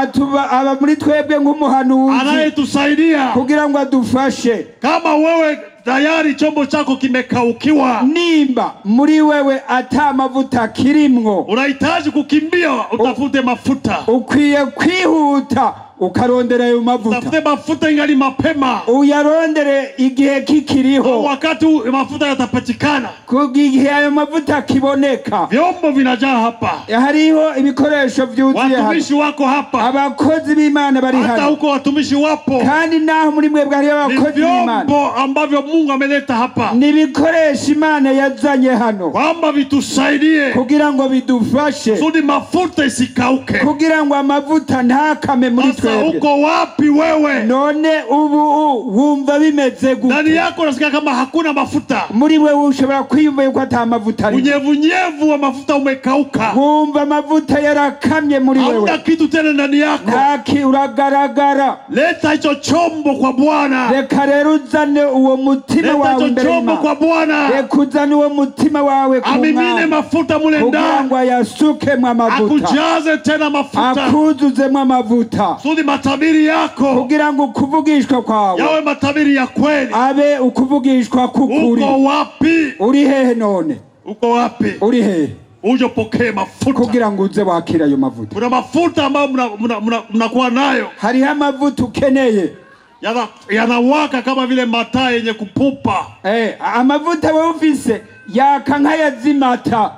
Aba muri twebwe nk'umuhanuzi. Anayetusaidia. Kugira ngo adufashe. Kama wewe tayari chombo chako kimekaukiwa. Nimba muri wewe ata mavuta kirimwo. Unahitaji kukimbia utafute mafuta. Ukwiye kwihuta ukarondera ayo mavuta. Utafute mafuta ingali mapema. Uyarondere igihe kikiriho. Wakati mafuta yatapatikana. Kugihe ayo mavuta kiboneka. Vyombo vinajaa hapa. Hariho ibikoresho vyuzuye hapa. Watumishi wako hapa. Abakozi b'Imana bari hano. Hata huko watumishi wapo. Kandi naho muri mwebwe hariho abakozi b'Imana. Vyombo ambavyo Mungu ameleta hapa. Ni ibikoresho Imana yazanye hano. Kwamba vitusaidie. Kugira ngo bidufashe. Sudi mafuta isikauke. Kugira ngo amavuta ntakame muri twebwe. Uko wapi wewe? None ubu wumva bimeze gute? Ndani yako unasikia kama hakuna mafuta. Muri wewe ushobora kwiyumva yuko ata mavuta ari. Unyevunyevu wa mafuta umekauka. Wumva amavuta yarakamye muri wewe. Hauna kitu tena ndani yako. Ntaki uragaragara. Leta hicho chombo kwa Bwana. Reka rero uzane uwo mutima wawe imbere y'Imana. Leta hicho chombo kwa Bwana. Reka uzane uwo mutima wawe ku Mana. Amimine mafuta mule ndani. Kugira ngo ayasukemwe amavuta. Akujaze tena mafuta. Akuzuzemwe amavuta. Sudi matabiri yako. Kugira ngo ukuvugishwa kwawe. Yawe matabiri ya kweli. Abe ukuvugishwa kukuri. Uko wapi? Uri hehe none? Uko wapi? Uri hehe? Uje pokee mafuta. Kugira ngo uze wakira ayo mavuta. Kuna mafuta ambayo mnakuwa nayo. Hariho amavuta ukeneye. Yanawaka kama vile mataa yenye kupupa. Amavuta wewe ufise yaka nk'ayazimata.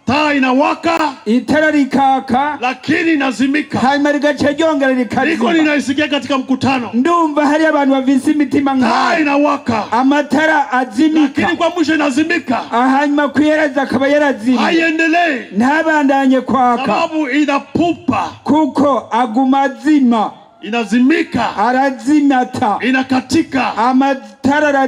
taa inawaka, itara rikaka, lakini inazimika. hanyuma rigaca ryongera rikazima. Niko ninaisikia katika mkutano, ndumva hari abantu bafise imitima taa nk'ayo, inawaka, amatara azimika, lakini kwa mwisho inazimika, hanyuma kuhereza akaba yarazimye, haiendelee, ntabandanye kwaka, sababu inapupa, kuko aguma azima, inazimika, arazimata, inakatika, amatara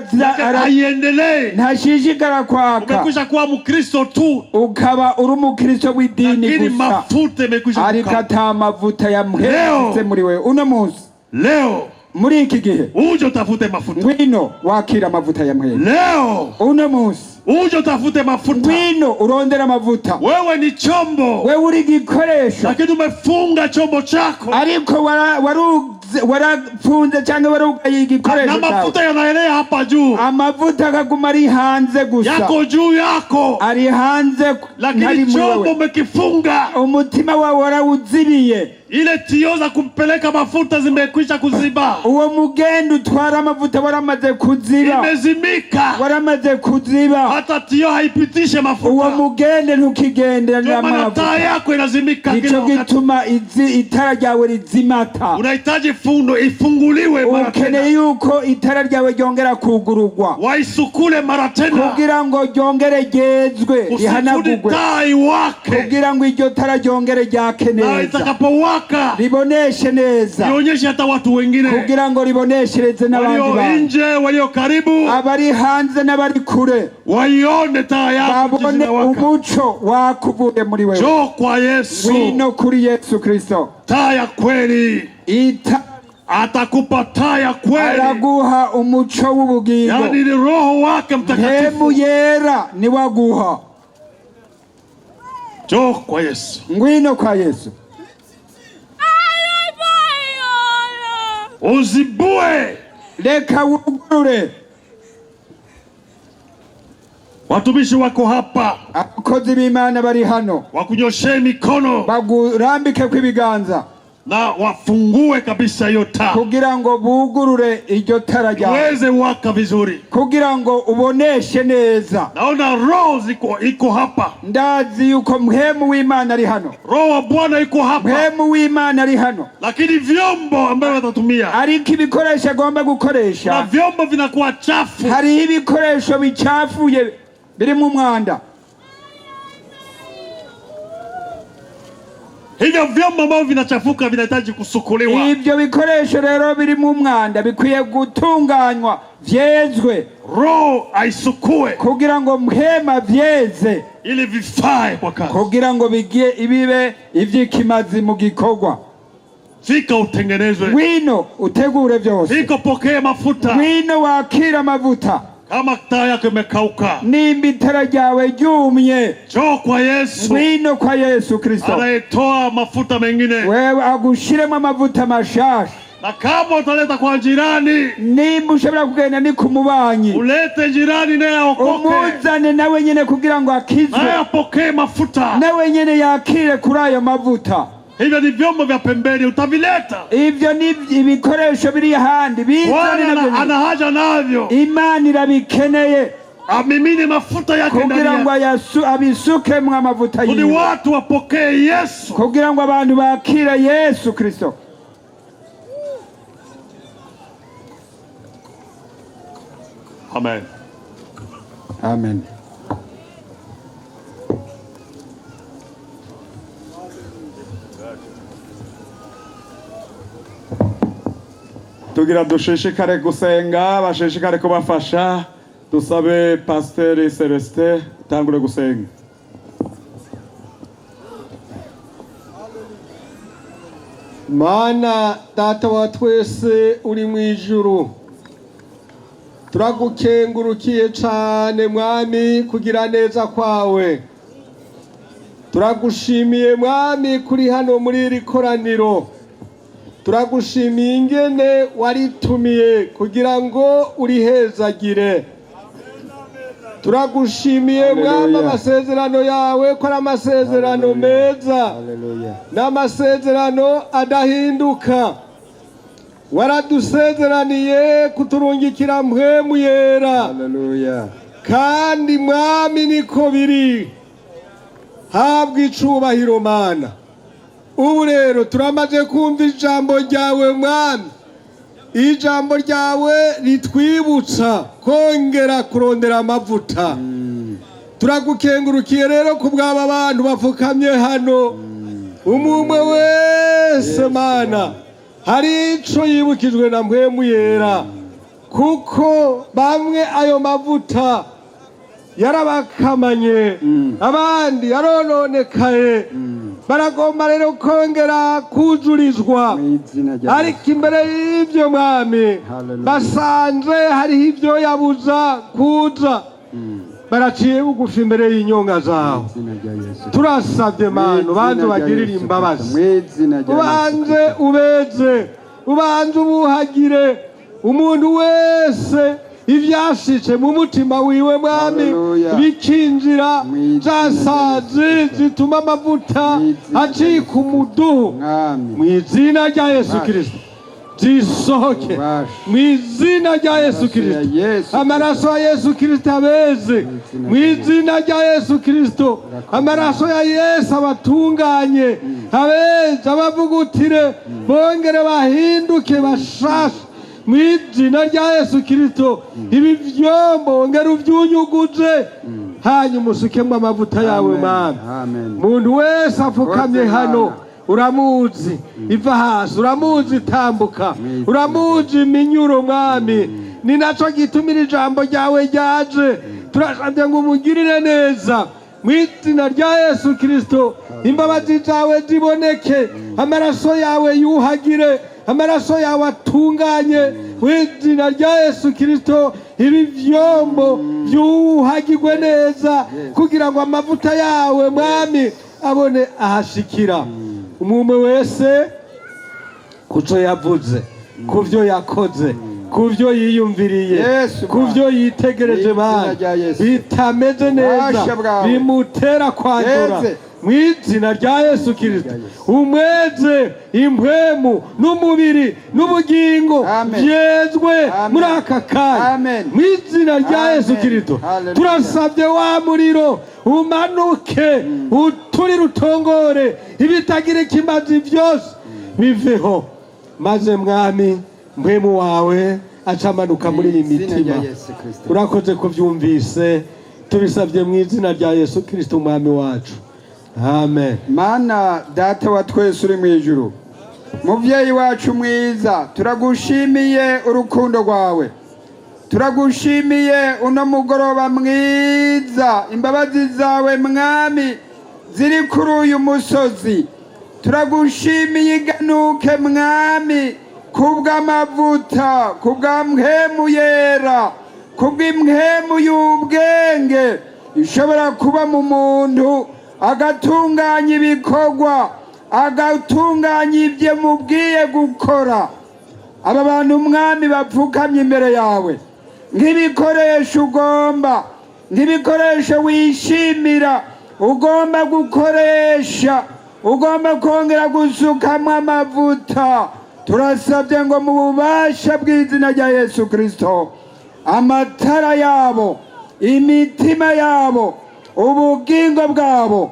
haiendelee. ntashishikara kwaka. Umekwisha kuwa Mkristo tu, ukaba uri umukristo w'idini lakini gusa, mafuta imekwisha ariko kukaa. ata mavuta ya muhetse muri wewe. uno munsi, Leo muri iki gihe, uje utafute mafuta. ngwino wakira amavuta ya muhetse. Leo uno munsi, uje utafute mafuta. ngwino urondera amavuta. Wewe ni chombo, wewe uri igikoresho, lakini umefunga chombo chako, ariko warafunze cyangwa warugaye igikoresho na cyawe. mafuta yanaelea hapa juu, amavuta akaguma ari hanze gusa, yako juu yako, ari hanze, lakini chombo umekifunga. umutima wawe warawuziriye. Ile tio za kumpeleka mafuta zimekwisha kuziba, uwo mugendo utwara amavuta waramaze kuziba, imezimika, waramaze kuziba, hata tio haipitishe mafuta. uwo mugende ntukigendera n'amavuta, taa yako inazimika. Nico gituma itara ryawe rizimata. Unahitaji fundo ifunguliwe mara tena, ukeneye yuko itara ryawe ryongera kugurugwa, waisukule mara tena, kugira ngo ryongere ryezwe, rihanagurwe, taa iwake, kugira ngo iryo tara ryongere ryake na neza, itakapowaka riboneshe neza, ionyeshe hata watu wengine, kugira ngo riboneshereze n'abandi walio bantu, nje, walio karibu, abari hanze n'abari kure, waione taa yako, babone umuco wakuvuye muri wewe. njoo kwa Yesu, wino kuri Yesu Kristo, taa ya kweli. Atakupa taa ya kweli, araguha umuco w'ubugingo, yani ni Roho wake Mtakatifu. Hemu yera ni waguha. Njoo kwa Yesu, ngwino kwa Yesu, uzibue, leka wugurure. watumishi wako hapa, abakozi b'Imana bari hano, wakunyoshe mikono, bagurambike kw'ibiganza, na wafungue kabisa hiyo taa, kugira ngo bugurure iryo tara ryawe, uweze waka vizuri, kugira ngo uboneshe neza. naona roho iko hapa, ndazi yuko mhemu w'Imana ari hano, Roho wa Bwana iko hapa, mhemu w'Imana ari hano, lakini vyombo ambavyo watatumia, ariko ibikoresho agomba gukoresha, na vyombo vinakuwa chafu, hariho ibikoresho bicafuye biri mu mwanda. hivyo vyombo ambavyo vinachafuka vinahitaji kusukuliwa. Ibyo bikoresho rero biri mu mwanda bikwiye gutunganywa, vyezwe, Roho aisukue, kugira ngo mhema vyeze, ili vifae kwa kazi, kugira ngo ibibe ivyikimazi mu gikorwa. fika utengenezwe, ngwino utegure vyose, fika pokea mafuta. ngwino wakira mavuta. Kama taa yako imekauka, nimba itara ryawe ryumye, njoo kwa Yesu, ngwino kwa Yesu Kristo, anayetoa mafuta mengine, wewe agushiremo amavuta mashasha. na kama utaleta kwa jirani, nimba ushobora kugenda ni ku mubanyi, ulete jirani naye aokoke, umuzane nawe nyene kugira ngo akizwe, naye apokee mafuta, nawe nyene yakire kuri ayo mavuta. hivyo ni vyombo vya pembeni, utavileta. Ivyo ni ibikoresho biri handi, Bwana ana haja navyo, Imana irabikeneye, amimine mafuta yake kugira ngo ndani, abisukemwo amavuta ili yiwe, watu wapokee Yesu, kugira ngo abantu bakire Yesu Kristo. amen, amen. tugira dushishikare gusenga, bashishikare kubafasha. Dusabe pasteur Celestin tangure gusenga. Mana data wa twese uri mu ijuru, turagukengurukiye cyane mwami kugira neza kwawe. Turagushimiye mwami kuri hano muri iri koraniro, turagushimiye ingene waritumiye kugira ngo urihezagire. Turagushimiye mwami amasezerano yawe ko ari amasezerano meza, n'amasezerano adahinduka. Waradusezeraniye kuturungikira mpwemu yera, kandi mwami niko biri. habwa icubahiro Mana. Ubu rero turamaze kumva ijambo ryawe Mwami, ijambo ryawe ritwibutsa kongera kurondera amavuta. Turagukengurukiye rero ku bw'aba bantu bapfukamye hano, umwe wese Mana hari ico yibukijwe na mpwemu yera, kuko bamwe ayo mavuta yarabakamanye, abandi yarononekaye, baragomba rero kongera kujurizwa. Ariko imbere y'ivyo Mwami basanze hariho ivyo yabuza kuza, baraciye bugufi imbere y'inyonga zawe. Turasabye Mana ubanze bagirire imbabazi, ubanze ubeze, ubanze ubuhagire umuntu wese ivyashitse mu mutima wiwe Mwami bikinjira zasazi zituma amavuta acika umuduhu mu izina rya Yesu Kristo. Zisohoke mu izina rya Yesu Kristo. Amaraso ya Yesu Kristo abeze mu izina rya Yesu Kristo. Amaraso ya Yesu abatunganye abeze, abavugutire, bongere bahinduke bashasha mu izina rya Yesu Kristo. Ibi vyombo ongera uvyunyuguze, hanyuma usukemwo amavuta yawe Mana. Muntu wese apfukamye hano uramuzi iva hasi, uramuzi tambuka, uramuzi iminyuro Mwami. Ni naco gitumira ijambo ryawe ryaje. Turasabye ngo umugirire neza mu izina rya Yesu Kristo. Imbabazi zawe ziboneke, amaraso yawe yuhagire, amaraso yawe atunganye mu izina rya Yesu Kristo. Ibi vyombo vyuhagirwe neza kugira ngo amavuta yawe Mwami abone ahashikira. Umwe wese kuco yavuze, kuvyo yakoze, kuvyo yiyumviriye, kuvyo yitegereje Mana bitameze neza, bimutera kwandura mu izina rya Yesu Kristo. Umweze impwemu n'umubiri n'ubugingo vyezwe muri aka kanya mu izina rya Yesu Kristo. Turasabye wa muriro umanuke, uturire utongore, ibitagira ikimazi vyose biveho, maze Mwami mpwemu wawe acamanuka muri iyi mitima. Urakoze kuvyumvise, tubisabye mu izina rya Yesu Kristo Mwami wacu. Amen. Mana data wa twese uri mu ijuru, muvyeyi wacu mwiza, turagushimiye urukundo rwawe, turagushimiye uno mugoroba mwiza, imbabazi zawe Mwami ziri kuri uyu musozi. Turagushimiye iganuke Mwami kubw'amavuta, kubwa mpwemu yera, kubw'impwemu y'ubwenge ishobora kuba mu muntu agatunganya ibikorwa, agatunganya ibyo mubwiye gukora. Aba bantu Mwami bapfukamye imbere yawe nk'ibikoresho ugomba, nk'ibikoresho wishimira, ugomba gukoresha, ugomba kongera gusukamwo amavuta. Turasabye ngo mu bubasha bw'izina rya Yesu Kristo, amatara yabo, imitima yabo, ubugingo bwabo,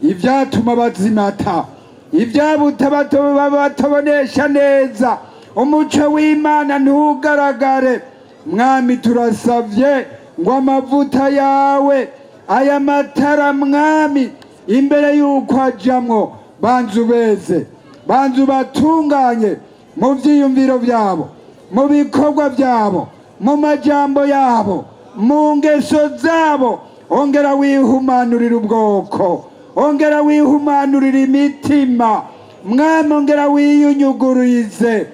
ivyatuma bazimata, ivyabuta batabonesha neza, umuco w'Imana ntugaragare. Mwami turasavye ngo amavuta yawe, aya matara Mwami, imbere yuko ajamwo, banzu beze, banzu batunganye mu vyiyumviro vyabo, mu bikorwa vyabo, mu majambo yabo, mu ngeso zabo. Ongera wihumanurira ubwoko, ongera wihumanurira imitima Mwami, ongera wiyunyugurize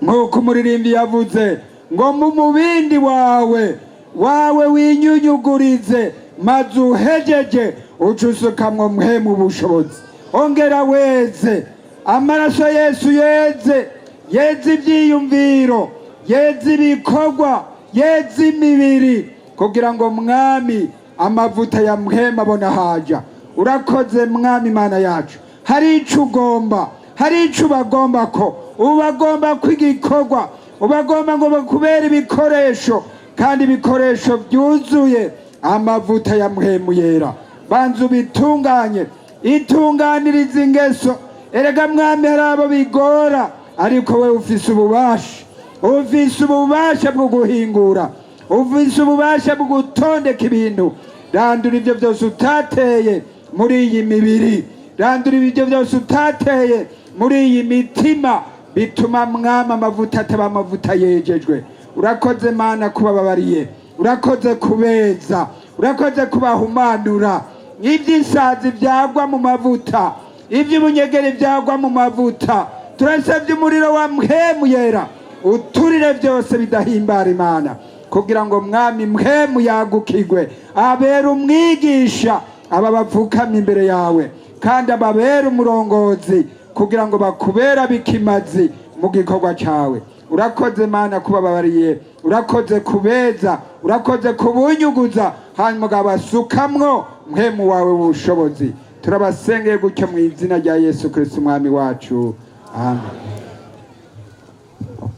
nk'uko umuririmbi yavuze ngo mu mubindi wawe winyunyugurize, maze uhejeje ucusukamwo mpwemu ubushobozi. Ongera weze amaraso Yesu, yeze ivyiyumviro, yeze ibikorwa, yeze imibiri, kugira ngo Mwami amavuta ya mpwemu abona haja. Urakoze Mwami Mana yacu. Hari ico ugomba, hari ico ubagomba ko, ubagomba kw'igikorwa, ubagomba ngo bakubera ibikoresho, kandi ibikoresho byuzuye amavuta ya mpwemu yera. banza ubitunganye, itunganiriza ingeso. Erega mwami hari abo bigora, ariko we ufise ububasha, ufise ububasha bwo guhingura, ufise ububasha bwo gutondeka ibintu. Randura ibyo byose utateye muri iyi mibiri, randura ibyo byose utateye muri iyi mitima, bituma mwami amavuta ataba amavuta yejejwe. Urakoze Mana kubababariye, urakoze kubeza, urakoze kubahumanura. Iby'isazi byagwa mu mavuta, iby'ubunyegeri byagwa mu mavuta, turasabye umuriro wa mpwemu yera uturire byose bidahimbara Imana, kugira ngo mwami mpwemu yagukigwe, abera umwigisha aba bapfukamye imbere yawe, kandi ababera umurongozi, kugira ngo bakubera bikimazi mu gikorwa cyawe. Urakoze Mana kubababariye, urakoze kubeza, urakoze kubunyuguza, hanyuma ugabasukamwo mpwemu wawe w'ubushobozi. Turabasengeye gutyo mu izina rya Yesu Kristo umwami wacu, amen.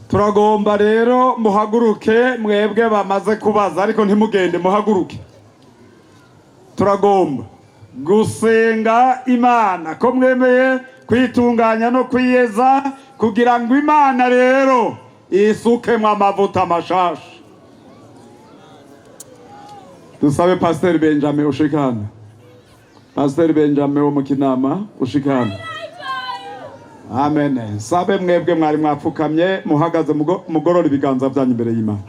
Turagomba rero muhaguruke, mwebwe bamaze kubaza ariko ntimugende, muhaguruke. Turagomba gusenga Imana ko mwemeye kwitunganya no kwiyeza, kugira ngo Imana rero isukemwe amavuta mashasha. Dusabe Pasteur Benjamin ushikana. Pasteur Benjamin wo mu Kinama ushikana. Amen. Sabe mwebwe mwari mwapfukamye, muhagaze mugorora ibiganza byanyu imbere y'Imana.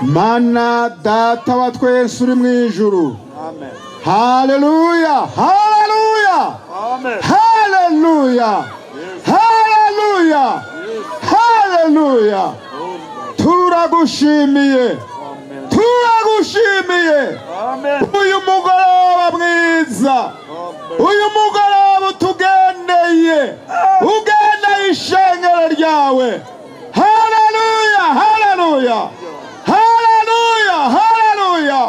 Mana data wa twese uri mu ijuru. Amen. Haleluya, haleluya, Amen. haleluya, haleluya, haleluya. Turagushimiye, turagushimiye. Amen. Uyu mugoroba mwiza, uyu mugoroba utugendeye, ugendeye ishengero ryawe. Haleluya, haleluya, haleluya, haleluya.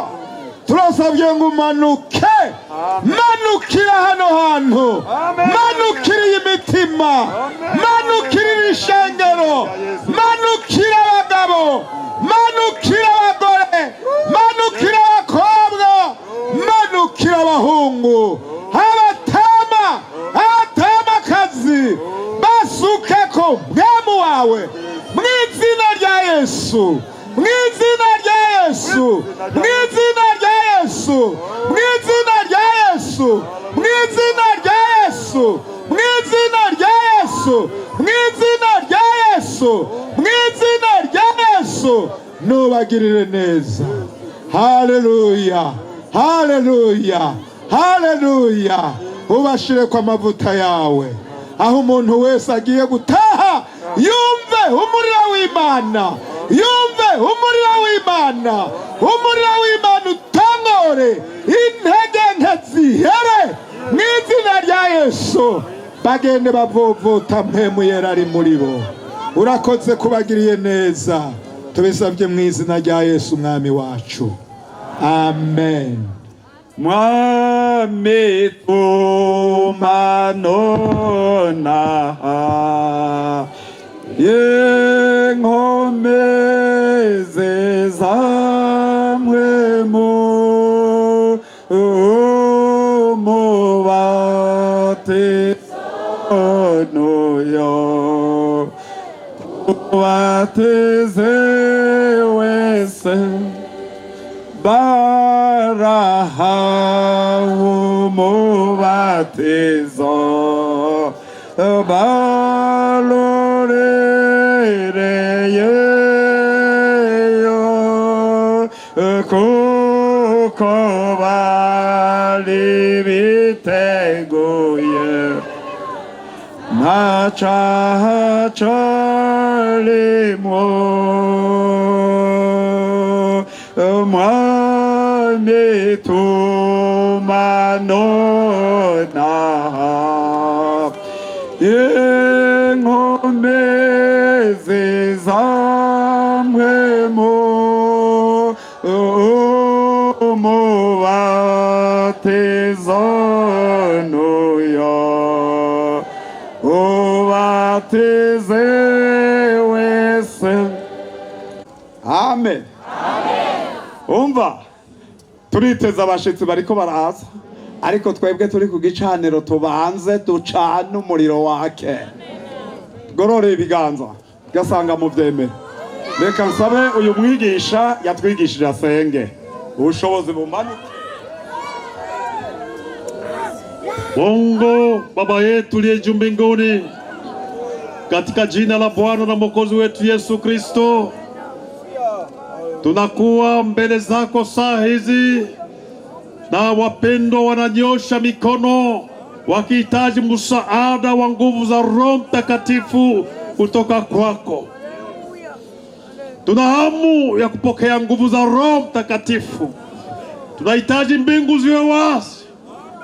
Turasabye ngo umanuke, manukira hano hantu, manukira iyi mitima, manukira iri shengero, manukira abagabo, manukira abagore, manukira abakobwa, manukira abahungu, abatama, abatamakazi, basukeko mwemu wawe, mu izina rya Yesu, mu izina rya Yesu, mu izina rya Yesu, mu izina rya Yesu, mu izina rya Yesu, mu izina rya Yesu, mu izina rya Yesu, mu izina rya Yesu. Nubagirire neza. Haleluya, haleluya, haleluya. Ubashire kwa mavuta yawe, aho umuntu wese agiye gutaha yumve umuriro w'Imana, yumve umuriro w'Imana, umuriro w'Imana utangore, intege nke zihere mu izina rya Yesu. Bagende bavovota mpemu yera ari muri bo. Urakoze kubagiriye neza, tubisabye mu izina rya Yesu umwami wacu, amen. Mwami tumanona yenkomeze zamwe mubate onoyo ubateze wese Murahawe umubatizo balorereyeyo kuko bari biteguye nta cyaha cyarimo. Mwami tumanona yenkomeze zamwe mubatizo nuyo ubatize wese Amen. Umva, turiteza abashitsi bariko baraza, ariko twebwe turi ku gicaniro tubanze ducane umuriro wake. Gorore ibiganza gasanga mu vyemere. Reka nsabe uyu mwigisha yatwigishije asenge ubushobozi bumanuke. Mungu Baba yetu uliye juu mbinguni, katika jina la Bwana na Mwokozi wetu Yesu Kristo, tunakuwa mbele zako saa hizi, na wapendwa wananyosha mikono wakihitaji msaada wa nguvu za Roho Mtakatifu kutoka kwako. Tuna hamu ya kupokea nguvu za Roho Mtakatifu. Tunahitaji mbingu ziwe wazi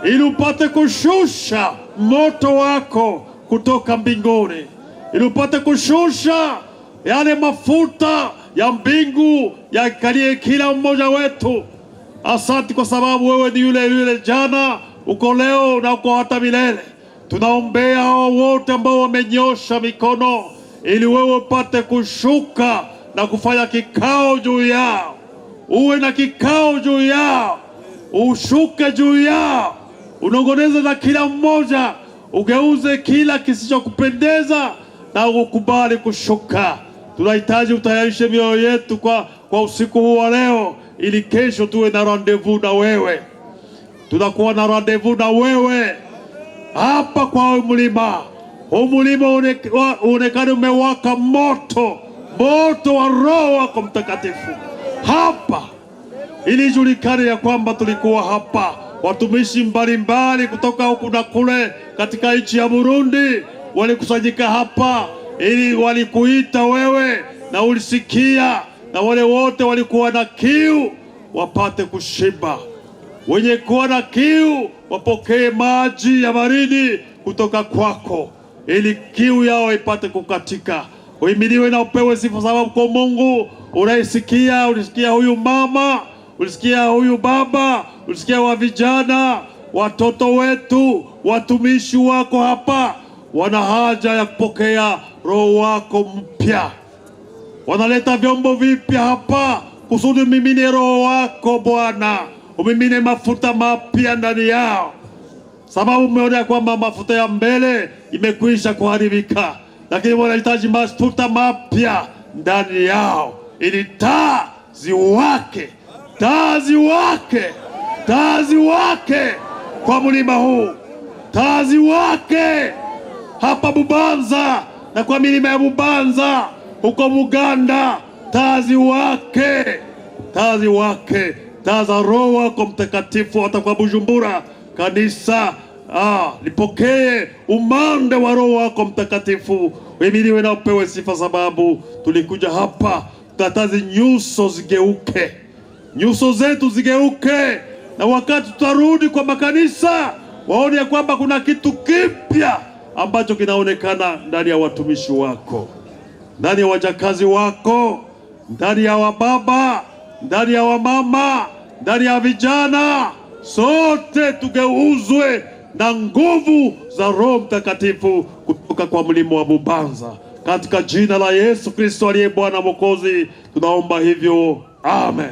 ili upate kushusha moto wako kutoka mbinguni, ili upate kushusha yale mafuta ya mbingu yakalie kila mmoja wetu. Asante kwa sababu wewe ni yule jana, uko leo na uko hata milele. Tunaombea hao wote ambao wamenyosha mikono, ili wewe upate kushuka na kufanya kikao juu yao. Uwe na kikao juu yao, ushuke juu yao, unongoneze na kila mmoja, ugeuze kila kisichokupendeza na ukubali kushuka. Tunahitaji utayarishe mioyo yetu kwa usiku huu wa leo, ili kesho tuwe na rendezvous na wewe. Tunakuwa na rendezvous na wewe hapa kwa mlima. Mlima uonekane umewaka moto wa Roho wako Mtakatifu hapa, ili julikane ya kwamba tulikuwa hapa. Watumishi mbalimbali kutoka huku na kule katika nchi ya Burundi walikusanyika hapa, ili walikuita wewe na ulisikia, na wale wote walikuwa na kiu wapate kushiba. Wenye kuwa na kiu wapokee maji ya baridi kutoka kwako, ili kiu yao ipate kukatika. Uhimidiwe na upewe sifa, sababu kwa Mungu ulisikia huyu mama, ulisikia huyu baba, ulisikia wa vijana, watoto wetu, watumishi wako hapa wana haja ya kupokea Roho wako mpya. Wanaleta vyombo vipya hapa kusudi umimine Roho wako Bwana, umimine mafuta mapya ndani yao, sababu umeona kwamba mafuta ya mbele imekwisha kuharibika, lakini wanahitaji mafuta mapya ndani yao, ili taa ziwake kwa mlima huu, taa ziwake hapa Bubanza na kwa milima ya Bubanza huko Buganda, taa ziwake, taa za Roho wako Mtakatifu. Hata kwa Bujumbura kanisa lipokee umande wa Roho wako Mtakatifu. Uhimidiwe na upewe sifa, sababu tulikuja hapa tutatazi nyuso zetu zigeuke, na wakati tutarudi kwa makanisa waone ya kwamba kuna kitu kipya ambacho kinaonekana ndani ya watumishi wako, ndani ya wajakazi wako, ndani ya wababa, ndani ya wamama, ndani ya vijana. Sote tugeuzwe na nguvu za Roho Mtakatifu kutoka kwa mlima wa Bubanza, katika jina la Yesu Kristo aliye Bwana Mwokozi tunaomba hivyo, amen.